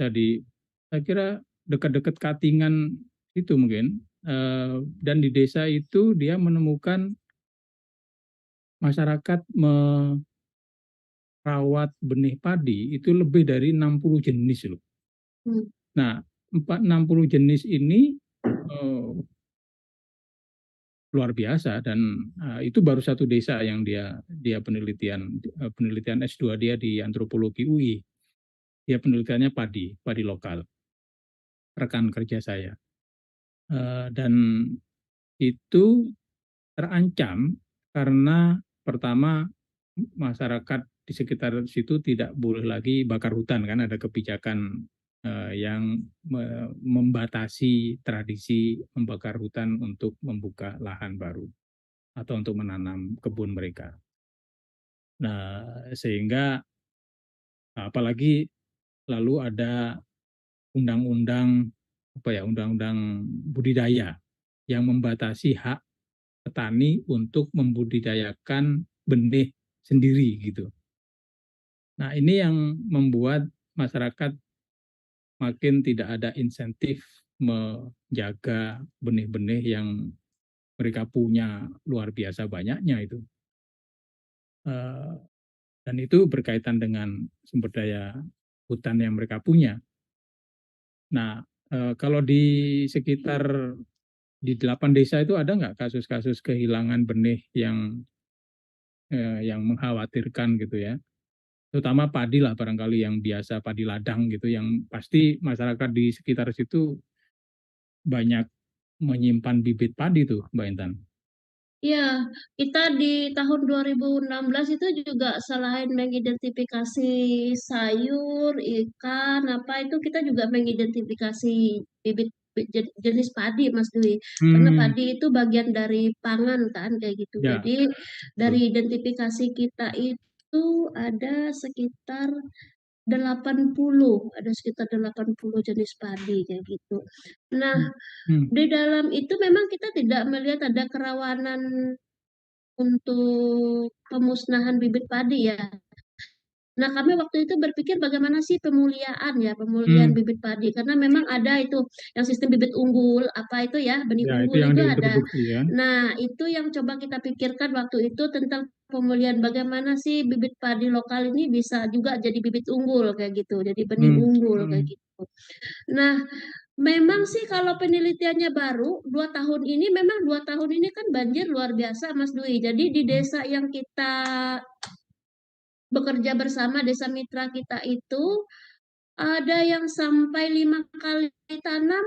di, saya kira dekat-dekat Katingan itu mungkin. Dan di desa itu dia menemukan masyarakat merawat benih padi itu lebih dari 60 jenis loh. Hmm, Nah, 60 jenis ini eh, luar biasa dan itu baru satu desa yang dia dia penelitian S2 dia di antropologi UI. Dia penelitiannya padi, padi lokal, rekan kerja saya. Dan itu terancam karena pertama masyarakat di sekitar situ tidak boleh lagi bakar hutan kan ada kebijakan yang membatasi tradisi membakar hutan untuk membuka lahan baru atau untuk menanam kebun mereka. Nah, sehingga apalagi lalu ada undang-undang apa ya, undang-undang budidaya yang membatasi hak petani untuk membudidayakan benih sendiri gitu. Nah, ini yang membuat masyarakat makin tidak ada insentif menjaga benih-benih yang mereka punya luar biasa banyaknya itu. Dan itu berkaitan dengan sumber daya hutan yang mereka punya. Nah, kalau di sekitar di 8 desa itu ada nggak kasus-kasus kehilangan benih yang mengkhawatirkan gitu ya? Terutama padi lah barangkali yang biasa padi ladang gitu, yang pasti masyarakat di sekitar situ banyak menyimpan bibit padi tuh, Mbak Intan. Iya, kita di tahun 2016 itu juga selain mengidentifikasi sayur, ikan, apa itu kita juga mengidentifikasi bibit jenis padi, Mas Dwi. Karena Hmm, padi itu bagian dari pangan kan kayak gitu. ya, Jadi dari betul. identifikasi kita itu ada sekitar 80, ada sekitar 80 jenis padi kayak gitu. Nah, Hmm, hmm, di dalam itu memang kita tidak melihat ada kerawanan untuk pemusnahan bibit padi ya. Nah, kami waktu itu berpikir bagaimana sih pemuliaan ya, pemulihan hmm. bibit padi. Karena memang ada itu yang sistem bibit unggul, apa itu ya, benih Ya, itu unggul yang itu ada. diintroduksi ya. Nah, itu yang coba kita pikirkan waktu itu tentang pemulihan bagaimana sih bibit padi lokal ini bisa juga jadi bibit unggul kayak gitu, jadi benih Hmm, unggul kayak hmm, gitu. Nah, memang sih kalau penelitiannya baru 2 tahun ini, memang 2 tahun ini kan banjir luar biasa Mas Dwi. Jadi di hmm, desa yang kita bekerja bersama, desa mitra kita itu Ada yang sampai 5 kali tanam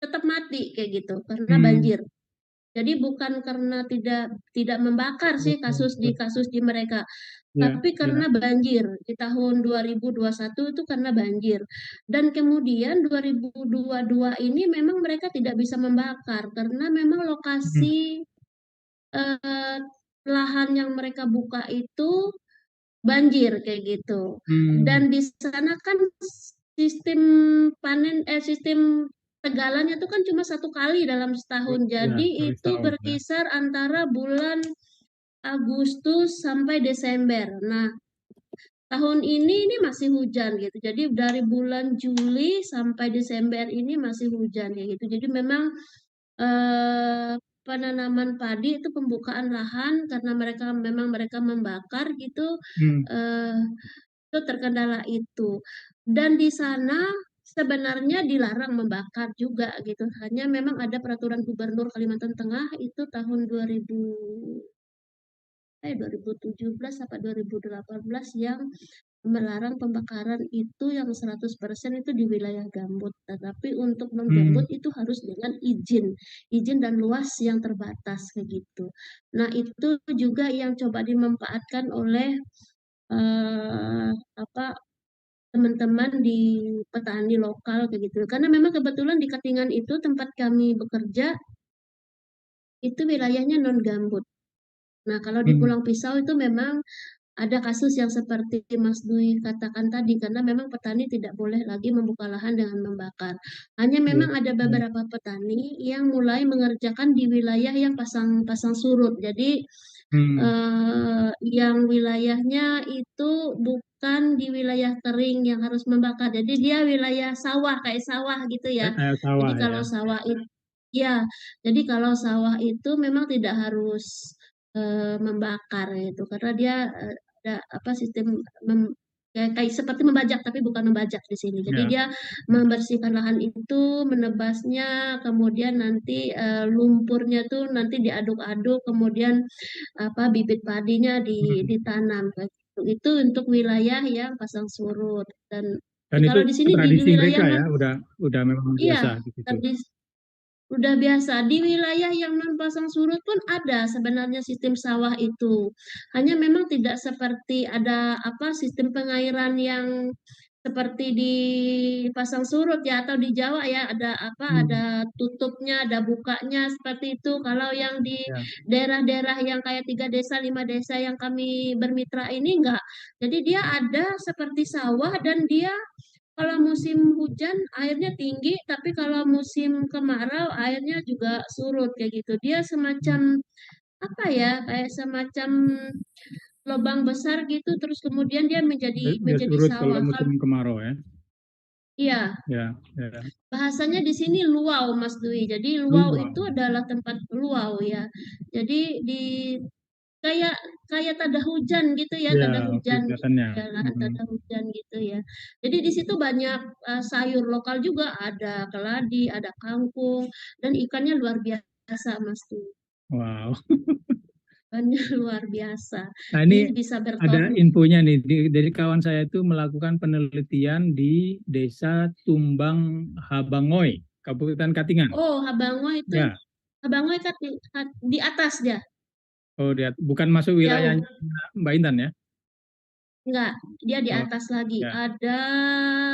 tetap mati kayak gitu karena Hmm, banjir. Jadi bukan karena tidak membakar sih oh, kasus di mereka, ya, tapi ya. karena banjir. Di tahun 2021 itu karena banjir. Dan kemudian 2022 ini memang mereka tidak bisa membakar karena memang Hmm, lokasi eh, lahan yang mereka buka itu banjir kayak gitu. hmm, Dan di sana kan sistem sistem tegalannya itu kan cuma 1 kali dalam setahun. ya, Jadi sekali itu setahun ya. berkisar antara bulan Agustus sampai Desember. Nah, tahun ini masih hujan gitu. Jadi dari bulan Juli sampai Desember ini masih hujan ya gitu. Jadi memang eh, penanaman padi itu pembukaan lahan karena mereka membakar gitu, Hmm, eh, itu terkendala itu. Dan di sana sebenarnya dilarang membakar juga gitu. Hanya memang ada peraturan gubernur Kalimantan Tengah itu tahun 2017 apa 2018 yang melarang pembakaran itu yang 100% itu di wilayah gambut. Tetapi untuk non hmm, gambut itu harus dengan izin dan luas yang terbatas kayak gitu. Nah, itu juga yang coba dimanfaatkan oleh eh, apa teman-teman di petani lokal kayak gitu. Karena memang kebetulan di Katingan itu tempat kami bekerja itu wilayahnya non gambut. Nah, kalau di hmm, Pulang Pisau itu memang ada kasus yang seperti Mas Dwi katakan tadi, karena memang petani tidak boleh lagi membuka lahan dengan membakar. Hanya ya, memang ada ya. beberapa petani yang mulai mengerjakan di wilayah yang pasang surut. Jadi Hmm, yang wilayahnya itu bukan di wilayah kering yang harus membakar. Jadi dia wilayah sawah kayak sawah gitu ya. Jadi sawah kalau ya. sawah itu ya, jadi kalau sawah itu memang tidak harus membakar itu karena dia ada apa sistem kayak seperti membajak tapi bukan membajak di sini. Jadi Ya, dia ya. membersihkan lahan itu, menebasnya, kemudian nanti lumpurnya tuh nanti diaduk-aduk, kemudian apa bibit padinya Hmm. ditanam kayak gitu. Itu untuk wilayah yang pasang surut dan Dan itu kalau di sini di tradisi wilayah mereka non ya, udah memang iya biasa di situ. tadi udah biasa di wilayah yang non pasang surut pun ada sebenarnya sistem sawah itu. Hanya memang tidak seperti ada apa sistem pengairan yang seperti di pasang surut ya atau di Jawa ya ada apa ada Hmm, tutupnya, ada bukanya seperti itu. Kalau yang di ya. daerah-daerah yang kayak 3 desa, 5 desa yang kami bermitra ini enggak. Jadi dia ada seperti sawah dan dia kalau musim hujan airnya tinggi, tapi kalau musim kemarau airnya juga surut kayak gitu. Dia Hmm. semacam apa ya, kayak semacam lubang besar gitu, terus kemudian dia menjadi Dia menjadi surut kalau sawah. musim Kalau kemarau ya. iya, Ya, ya. bahasanya di sini luau, Mas Dwi. Jadi luau Luwak. itu adalah tempat luau ya. Jadi di kayak kayak tanda hujan gitu ya, Ya, tanda oke hujan kelihatannya. ya lahan Hmm. tanda hujan gitu ya. Jadi di situ banyak sayur lokal juga ada keladi, ada kangkung dan ikannya luar biasa Mas tuh. Wow. Ikannya luar biasa. Nah Ini ini bisa ada berton. infonya nih, dari kawan saya itu melakukan penelitian di Desa Tumbang Habangoy, Kabupaten Katingan. Oh, Ya, Habangoy kan di atas dia. oh dia bukan masuk wilayahnya Jauh. Mbak Intan ya? Enggak, dia di Oh, atas lagi. ya. Ada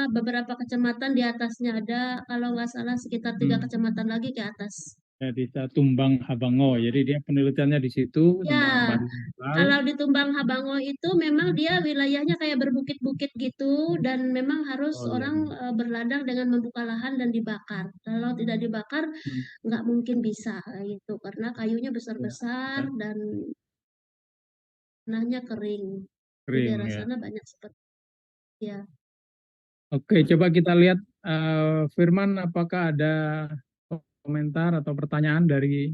beberapa kecamatan di atasnya ada kalau nggak salah sekitar 3 kecamatan lagi ke atas. Ya, Desa Tumbang Habangoy. Jadi dia penelitiannya di situ Ya, tentang padi lokal. kalau di Tumbang Habango itu memang dia wilayahnya kayak berbukit-bukit gitu dan memang harus Oh iya. orang berladang dengan membuka lahan dan dibakar. Kalau tidak dibakar Hmm. nggak mungkin bisa gitu karena kayunya Ya, besar-besar ya. dan tanahnya kering. Di Kering daerah ya. sana banyak seperti ya. Oke, coba kita lihat Firman, apakah ada komentar atau pertanyaan dari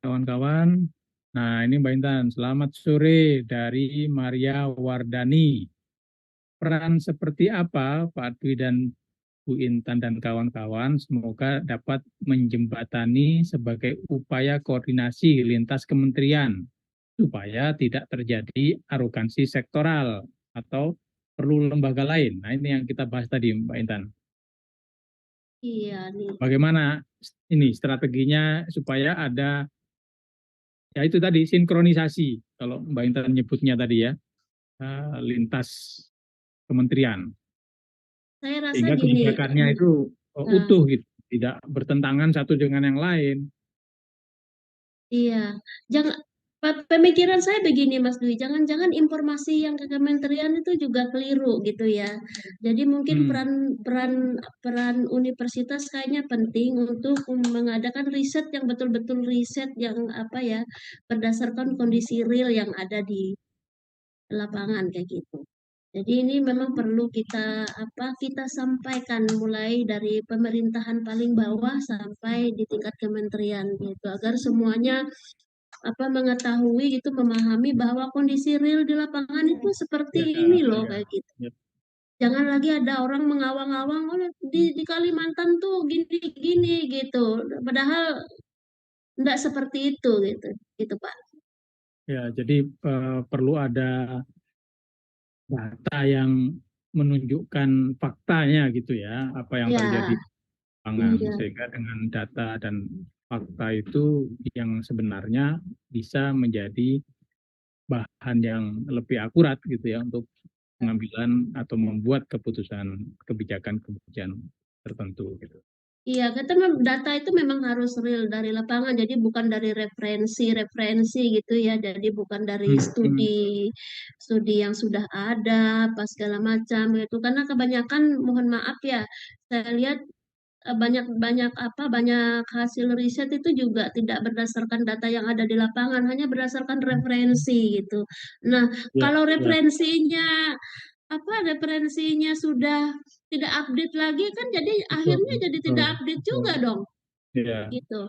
kawan-kawan? Nah, ini Mbak Intan. Selamat sore dari Maria Wardani. Peran seperti apa Pak Dwi dan Bu Intan dan kawan-kawan semoga dapat menjembatani sebagai upaya koordinasi lintas kementerian supaya tidak terjadi arogansi sektoral atau perlu lembaga lain. Nah, ini yang kita bahas tadi, Mbak Intan. Iya nih. Bagaimana ini strateginya supaya ada, ya itu tadi, sinkronisasi, kalau Mbak Intan nyebutnya tadi ya, lintas kementerian, Saya rasa sehingga gini, kebijakannya itu eh, utuh gitu, tidak bertentangan satu dengan yang lain. iya, jangan pemikiran saya begini Mas Dwi, jangan-jangan informasi yang ke kementerian itu juga keliru gitu ya. Jadi mungkin Hmm, peran peran peran universitas kayaknya penting untuk mengadakan riset yang betul-betul riset yang apa ya, berdasarkan kondisi real yang ada di lapangan kayak gitu. Jadi ini memang perlu kita sampaikan mulai dari pemerintahan paling bawah sampai di tingkat kementerian gitu agar semuanya mengetahui gitu, memahami bahwa kondisi real di lapangan itu seperti ya, ini loh ya, kayak gitu. ya, Jangan lagi ada orang mengawang-awang, oh di Kalimantan tuh gini-gini gitu. Padahal enggak seperti itu gitu. Gitu Pak. ya. Jadi perlu ada data yang menunjukkan faktanya gitu ya, apa yang Ya, terjadi di lapangan, iya. sehingga dengan data dan fakta itu yang sebenarnya bisa menjadi bahan yang lebih akurat gitu ya untuk pengambilan atau membuat keputusan kebijakan-kebijakan tertentu gitu. Iya, data itu memang harus real dari lapangan, jadi bukan dari referensi-referensi gitu ya, jadi bukan dari Hmm, hmm, studi studi yang sudah ada, pas segala macam gitu. Karena kebanyakan, mohon maaf ya, saya lihat banyak hasil riset itu juga tidak berdasarkan data yang ada di lapangan, hanya berdasarkan referensi gitu. Nah, ya, kalau ya, referensinya sudah tidak update lagi kan, jadi betul, akhirnya jadi tidak betul, update betul. juga dong Ya, gitu.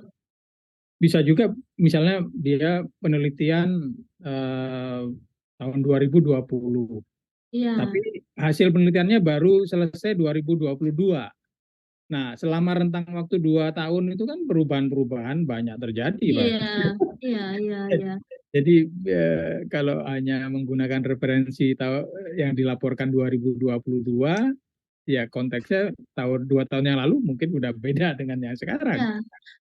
bisa juga misalnya dia penelitian eh, tahun 2020, Iya, tapi hasil penelitiannya baru selesai 2022. Nah, selama rentang waktu 2 tahun itu kan perubahan-perubahan banyak terjadi, Pak. iya, iya, iya, iya. Jadi kalau hanya menggunakan referensi yang dilaporkan 2022, ya konteksnya 2 tahun yang lalu mungkin udah beda dengan yang sekarang. Ya,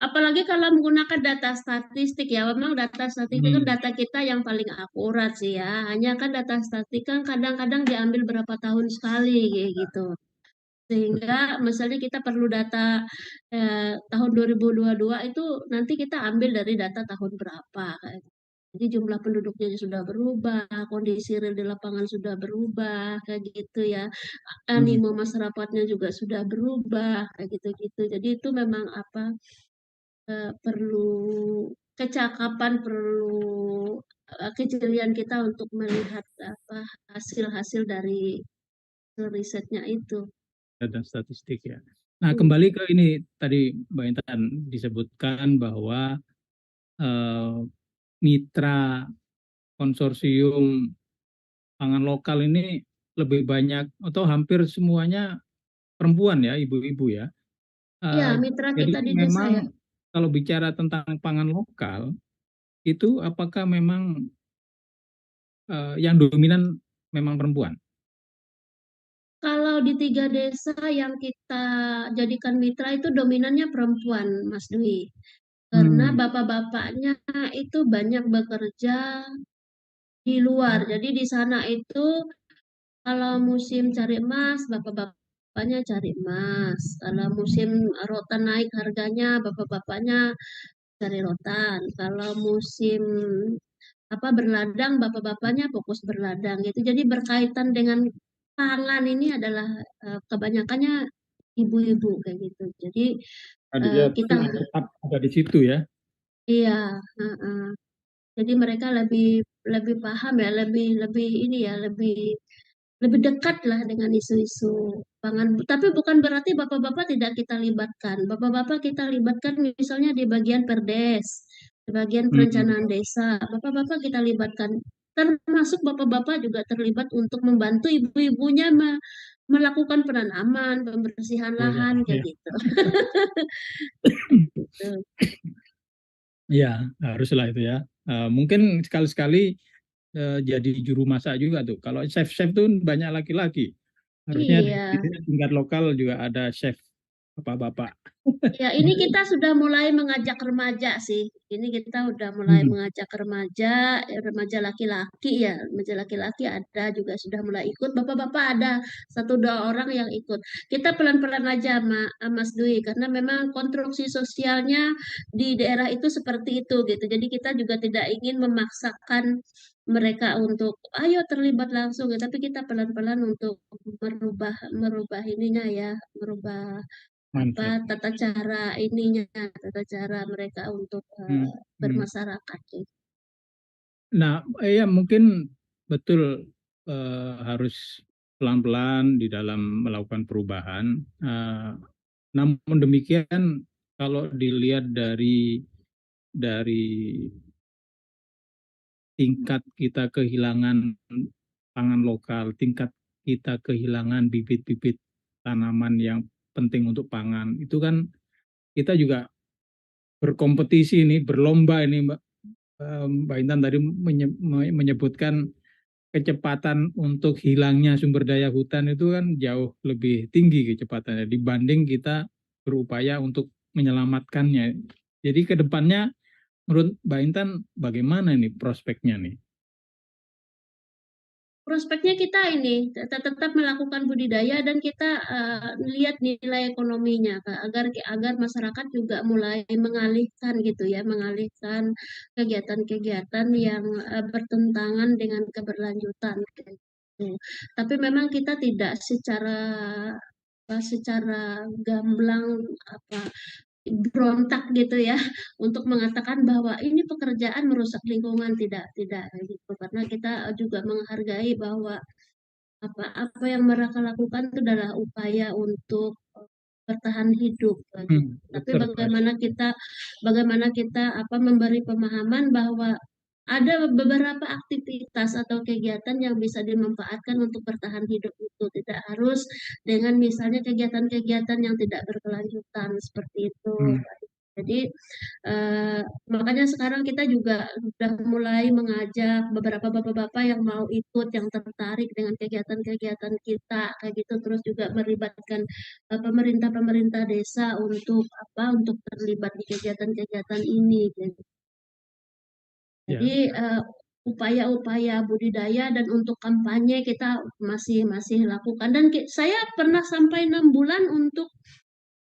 apalagi kalau menggunakan data statistik ya, memang data statistik kan Hmm, data kita yang paling akurat sih ya. Hanya kan data statistik kan kadang-kadang diambil berapa tahun sekali kayak gitu. Sehingga betul. misalnya kita perlu data tahun 2022 itu nanti kita ambil dari data tahun berapa kayak gitu. Jadi jumlah penduduknya sudah berubah, kondisi real di lapangan sudah berubah kayak gitu ya. Hmm, Animo masyarakatnya juga sudah berubah kayak gitu-gitu. Jadi itu memang perlu kecakapan, perlu kejelian kita untuk melihat hasil-hasil dari risetnya itu. data statistik ya. Nah, Hmm. kembali ke ini tadi Mbak Intan disebutkan bahwa eh, mitra konsorsium pangan lokal ini lebih banyak atau hampir semuanya perempuan ya, ibu-ibu ya. Ya, Eh, mitra jadi kita di desa ya. memang kalau bicara tentang pangan lokal, itu apakah memang yang dominan memang perempuan? Kalau di 3 desa yang kita jadikan mitra itu dominannya perempuan, Mas Dwi. Karena Hmm, bapak-bapaknya itu banyak bekerja di luar. Jadi di sana itu kalau musim cari emas, bapak-bapaknya cari emas. Kalau musim rotan naik harganya, bapak-bapaknya cari rotan. Kalau musim berladang, bapak-bapaknya fokus berladang gitu. Jadi berkaitan dengan pangan ini adalah kebanyakannya ibu-ibu kayak gitu. Jadi nah, dia kita tetap ada di situ ya. iya, heeh. Jadi mereka lebih lebih paham ya, lebih lebih ini ya, lebih lebih dekat lah dengan isu-isu pangan. Tapi bukan berarti bapak-bapak tidak kita libatkan. Bapak-bapak kita libatkan misalnya di bagian Perdes, di bagian Hmm, perencanaan desa. Bapak-bapak kita libatkan. Termasuk bapak-bapak juga terlibat untuk membantu ibu-ibunya melakukan penanaman, pembersihan oh ya, lahan kayak ya. gitu. Gitu. Ya, haruslah itu ya. Mungkin sekali-sekali jadi juru masak juga tuh. Kalau chef-chef tuh banyak laki-laki. Harusnya di Iya. tingkat lokal juga ada chef bapak-bapak. Ya, ini kita sudah mulai mengajak remaja sih. Ini kita udah mulai Hmm, mengajak remaja, remaja laki-laki ya, remaja laki-laki ada juga sudah mulai ikut. Bapak-bapak ada satu dua orang yang ikut. Kita pelan-pelan aja, Mas Dwi, karena memang konstruksi sosialnya di daerah itu seperti itu gitu. Jadi kita juga tidak ingin memaksakan mereka untuk ayo terlibat langsung, ya. Tapi kita pelan-pelan untuk merubah merubah ininya ya, merubah apa mindset. tata cara mereka untuk Hmm, hmm. bermasyarakat gitu. Nah, ya mungkin betul harus pelan-pelan di dalam melakukan perubahan. Eh, Namun demikian, kalau dilihat dari tingkat kita kehilangan pangan lokal, tingkat kita kehilangan bibit-bibit tanaman yang penting untuk pangan, itu kan kita juga berkompetisi ini, berlomba ini, Mbak. Mbak Intan tadi menyebutkan kecepatan untuk hilangnya sumber daya hutan itu kan jauh lebih tinggi kecepatannya dibanding kita berupaya untuk menyelamatkannya. Jadi ke depannya menurut Mbak Intan bagaimana nih prospeknya nih? Prospeknya kita ini tetap melakukan budidaya dan kita lihat nilai ekonominya Kak, agar masyarakat juga mulai mengalihkan gitu ya, mengalihkan kegiatan-kegiatan yang bertentangan dengan keberlanjutan gitu. Tapi memang kita tidak secara gamblang apa berontak gitu ya untuk mengatakan bahwa ini pekerjaan merusak lingkungan, tidak gitu, karena kita juga menghargai bahwa apa yang mereka lakukan itu adalah upaya untuk bertahan hidup gitu. Tapi Betul, Pak. bagaimana kita memberi pemahaman bahwa ada beberapa aktivitas atau kegiatan yang bisa dimanfaatkan untuk bertahan hidup itu tidak harus dengan misalnya kegiatan-kegiatan yang tidak berkelanjutan seperti itu. Hmm, Jadi eh, makanya sekarang kita juga sudah mulai mengajak beberapa bapak-bapak yang mau ikut, yang tertarik dengan kegiatan-kegiatan kita, kayak gitu. Terus juga melibatkan pemerintah-pemerintah desa untuk terlibat di kegiatan-kegiatan ini. Gitu. ya. Jadi upaya-upaya budidaya dan untuk kampanye kita masih masih lakukan. Dan saya pernah sampai 6 bulan untuk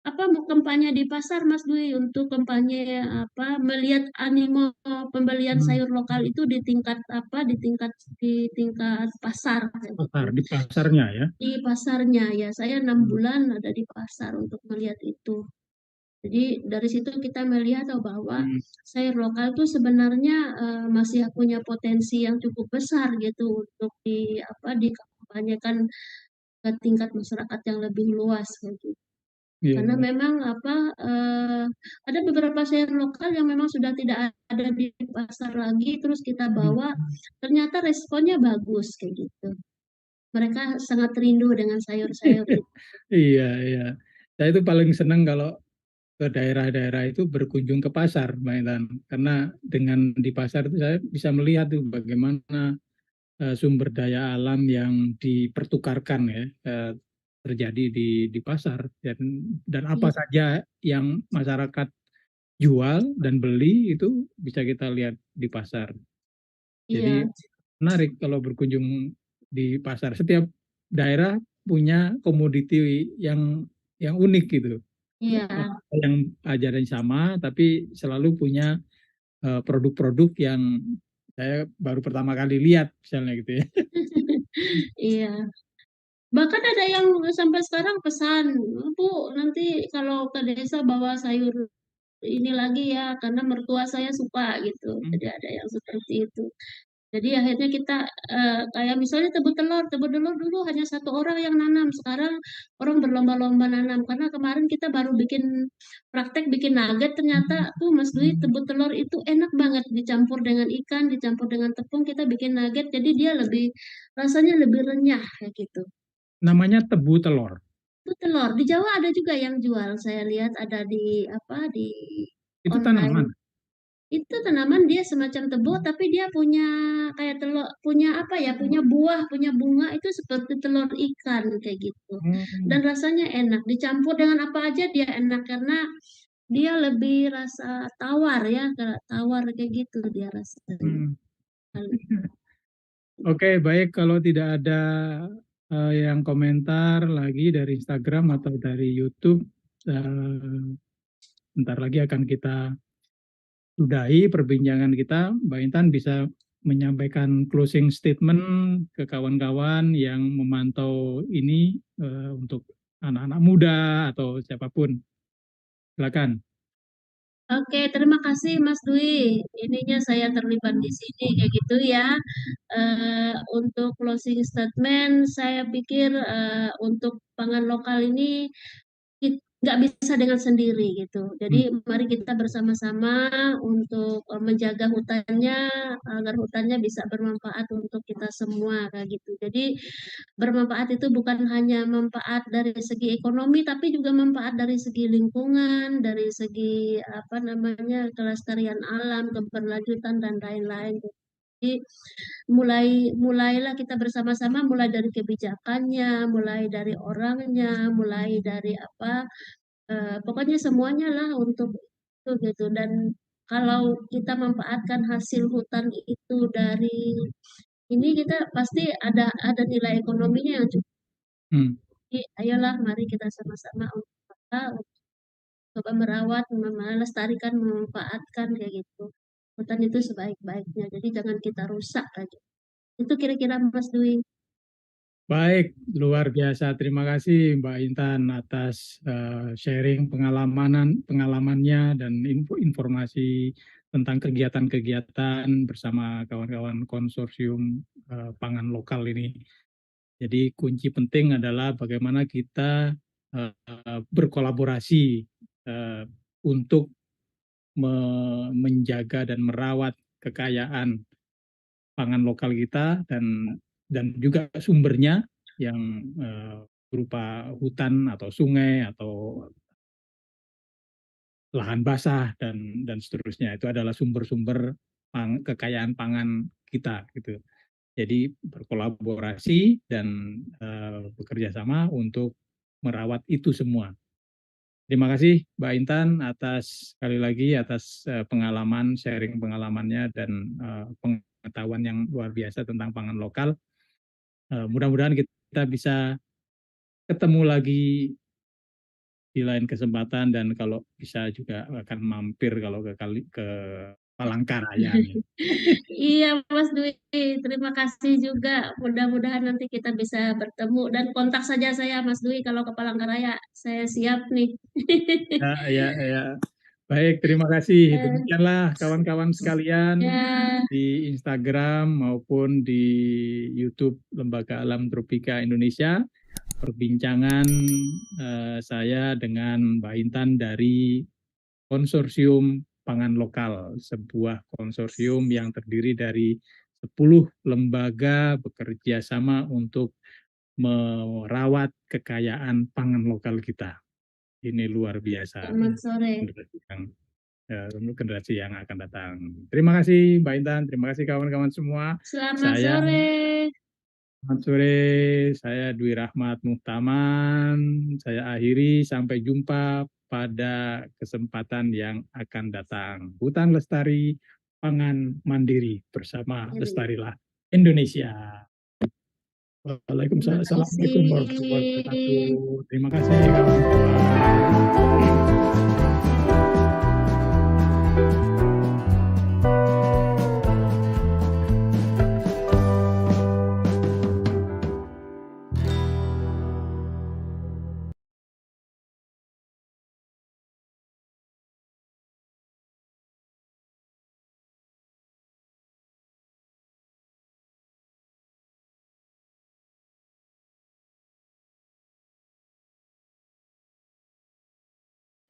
mau kampanye di pasar Mas Dwi untuk kampanye melihat animo pembelian Hmm, sayur lokal itu di tingkat pasar kayak gitu. pasar di pasarnya ya. Di pasarnya ya, saya enam Hmm, bulan ada di pasar untuk melihat itu. Jadi dari situ kita melihat bahwa hmm, sayur lokal itu sebenarnya masih punya potensi yang cukup besar gitu untuk dikampanyekan ke tingkat masyarakat yang lebih luas kayak gitu. iya, Karena iya. memang ada beberapa sayur lokal yang memang sudah tidak ada di pasar lagi, terus kita Hmm. bawa, ternyata responnya bagus kayak gitu. Mereka sangat rindu dengan sayur-sayur itu. Iya, iya. Saya itu paling senang kalau ke daerah-daerah itu berkunjung ke pasar, Mbak Intan. Karena dengan di pasar itu saya bisa melihat tuh bagaimana sumber daya alam yang dipertukarkan ya terjadi di pasar dan apa I- saja yang masyarakat jual dan beli itu bisa kita lihat di pasar. Jadi Iya, menarik kalau berkunjung di pasar. Setiap daerah punya komoditi yang unik gitu. iya, Yang ajaran sama, tapi selalu punya produk-produk yang saya baru pertama kali lihat, misalnya gitu ya. iya. Bahkan ada yang sampai sekarang pesan, Bu, nanti kalau ke desa bawa sayur ini lagi ya, karena mertua saya suka gitu. Jadi ada yang seperti itu. Jadi akhirnya kita kayak misalnya tebu telur dulu hanya satu orang yang nanam, sekarang orang berlomba-lomba nanam. Karena kemarin kita baru praktek bikin nugget, ternyata tuh Mas Dwi tebu telur itu enak banget dicampur dengan ikan, dicampur dengan tepung, kita bikin nugget, jadi dia rasanya lebih renyah kayak gitu. Namanya tebu telur. Itu telur di Jawa ada juga yang jual, saya lihat ada di Itu online. tanaman. Itu tanaman dia semacam tebu, tapi dia punya kayak telur, punya apa ya, punya buah, punya bunga itu seperti telur ikan kayak gitu. Dan Hmm. rasanya enak, dicampur dengan apa aja dia enak karena dia lebih rasa tawar ya, kayak tawar kayak gitu dia rasanya. Hmm. Oke, baik kalau tidak ada yang komentar lagi dari Instagram atau dari YouTube, bentar lagi akan kita sudahi perbincangan kita. Mbak Intan bisa menyampaikan closing statement ke kawan-kawan yang memantau ini untuk anak-anak muda atau siapapun. Silakan. Oke, terima kasih Mas Dwi. Ininya saya terlibat di sini kayak gitu ya. Untuk closing statement, saya pikir untuk pangan lokal ini nggak bisa dengan sendiri gitu. Jadi Hmm. mari kita bersama-sama untuk menjaga hutannya agar hutannya bisa bermanfaat untuk kita semua kayak gitu. Jadi bermanfaat itu bukan hanya manfaat dari segi ekonomi tapi juga manfaat dari segi lingkungan, dari segi apa namanya kelestarian alam, keberlanjutan dan lain-lain. Jadi mulailah kita bersama-sama mulai dari kebijakannya, mulai dari orangnya, mulai dari apa pokoknya semuanya lah untuk itu gitu. Dan kalau kita manfaatkan hasil hutan itu dari ini kita pasti ada nilai ekonominya yang cukup. Hmm. Jadi, ayolah mari kita sama-sama untuk apa, untuk coba merawat, melestarikan, memanfaatkan kayak gitu. Hutan itu sebaik-baiknya. Jadi jangan kita rusak aja. Itu kira-kira Mas Dwi. Baik, luar biasa. Terima kasih Mbak Intan atas sharing pengalamannya dan informasi tentang kegiatan-kegiatan bersama kawan-kawan konsorsium pangan lokal ini. Jadi kunci penting adalah bagaimana kita berkolaborasi untuk menjaga dan merawat kekayaan pangan lokal kita dan juga sumbernya yang berupa hutan atau sungai atau lahan basah dan seterusnya. Itu adalah sumber-sumber kekayaan pangan kita gitu. Jadi berkolaborasi dan bekerja sama untuk merawat itu semua. Terima kasih Mbak Intan atas sekali lagi atas pengalaman, sharing pengalamannya dan pengetahuan yang luar biasa tentang pangan lokal. Mudah-mudahan kita bisa ketemu lagi di lain kesempatan dan kalau bisa juga akan mampir kalau ke Palangkaraya nih. Iya, Mas Dwi. Terima kasih juga. Mudah-mudahan nanti kita bisa bertemu dan kontak saja saya, Mas Dwi, kalau ke Palangkaraya. Saya siap nih. Ya, ya, ya. Baik, terima kasih. Eh, Demikianlah kawan-kawan sekalian Ya, di Instagram maupun di YouTube Lembaga Alam Tropika Indonesia. Perbincangan saya dengan Mbak Intan dari Konsorsium Pangan Lokal, sebuah konsorsium yang terdiri dari 10 lembaga bekerja sama untuk merawat kekayaan pangan lokal kita. Ini luar biasa selamat sore. untuk generasi yang akan datang. Terima kasih Mbak Intan, terima kasih kawan-kawan semua. Selamat Saya sore. Selamat sore, saya Dwi Rahmat Muhtaman. Saya akhiri, sampai jumpa pada kesempatan yang akan datang. Hutan Lestari, Pangan Mandiri bersama Lestarilah Indonesia. Terima Waalaikumsalam. Assalamualaikum warahmatullahi wabarakatuh. kasih. Terima kasih kawan-kawan.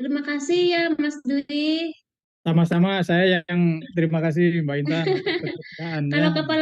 Terima kasih ya, Mas Dwi. Sama-sama, saya yang terima kasih Mbak Intan atas Kalau kepercayaannya. kepala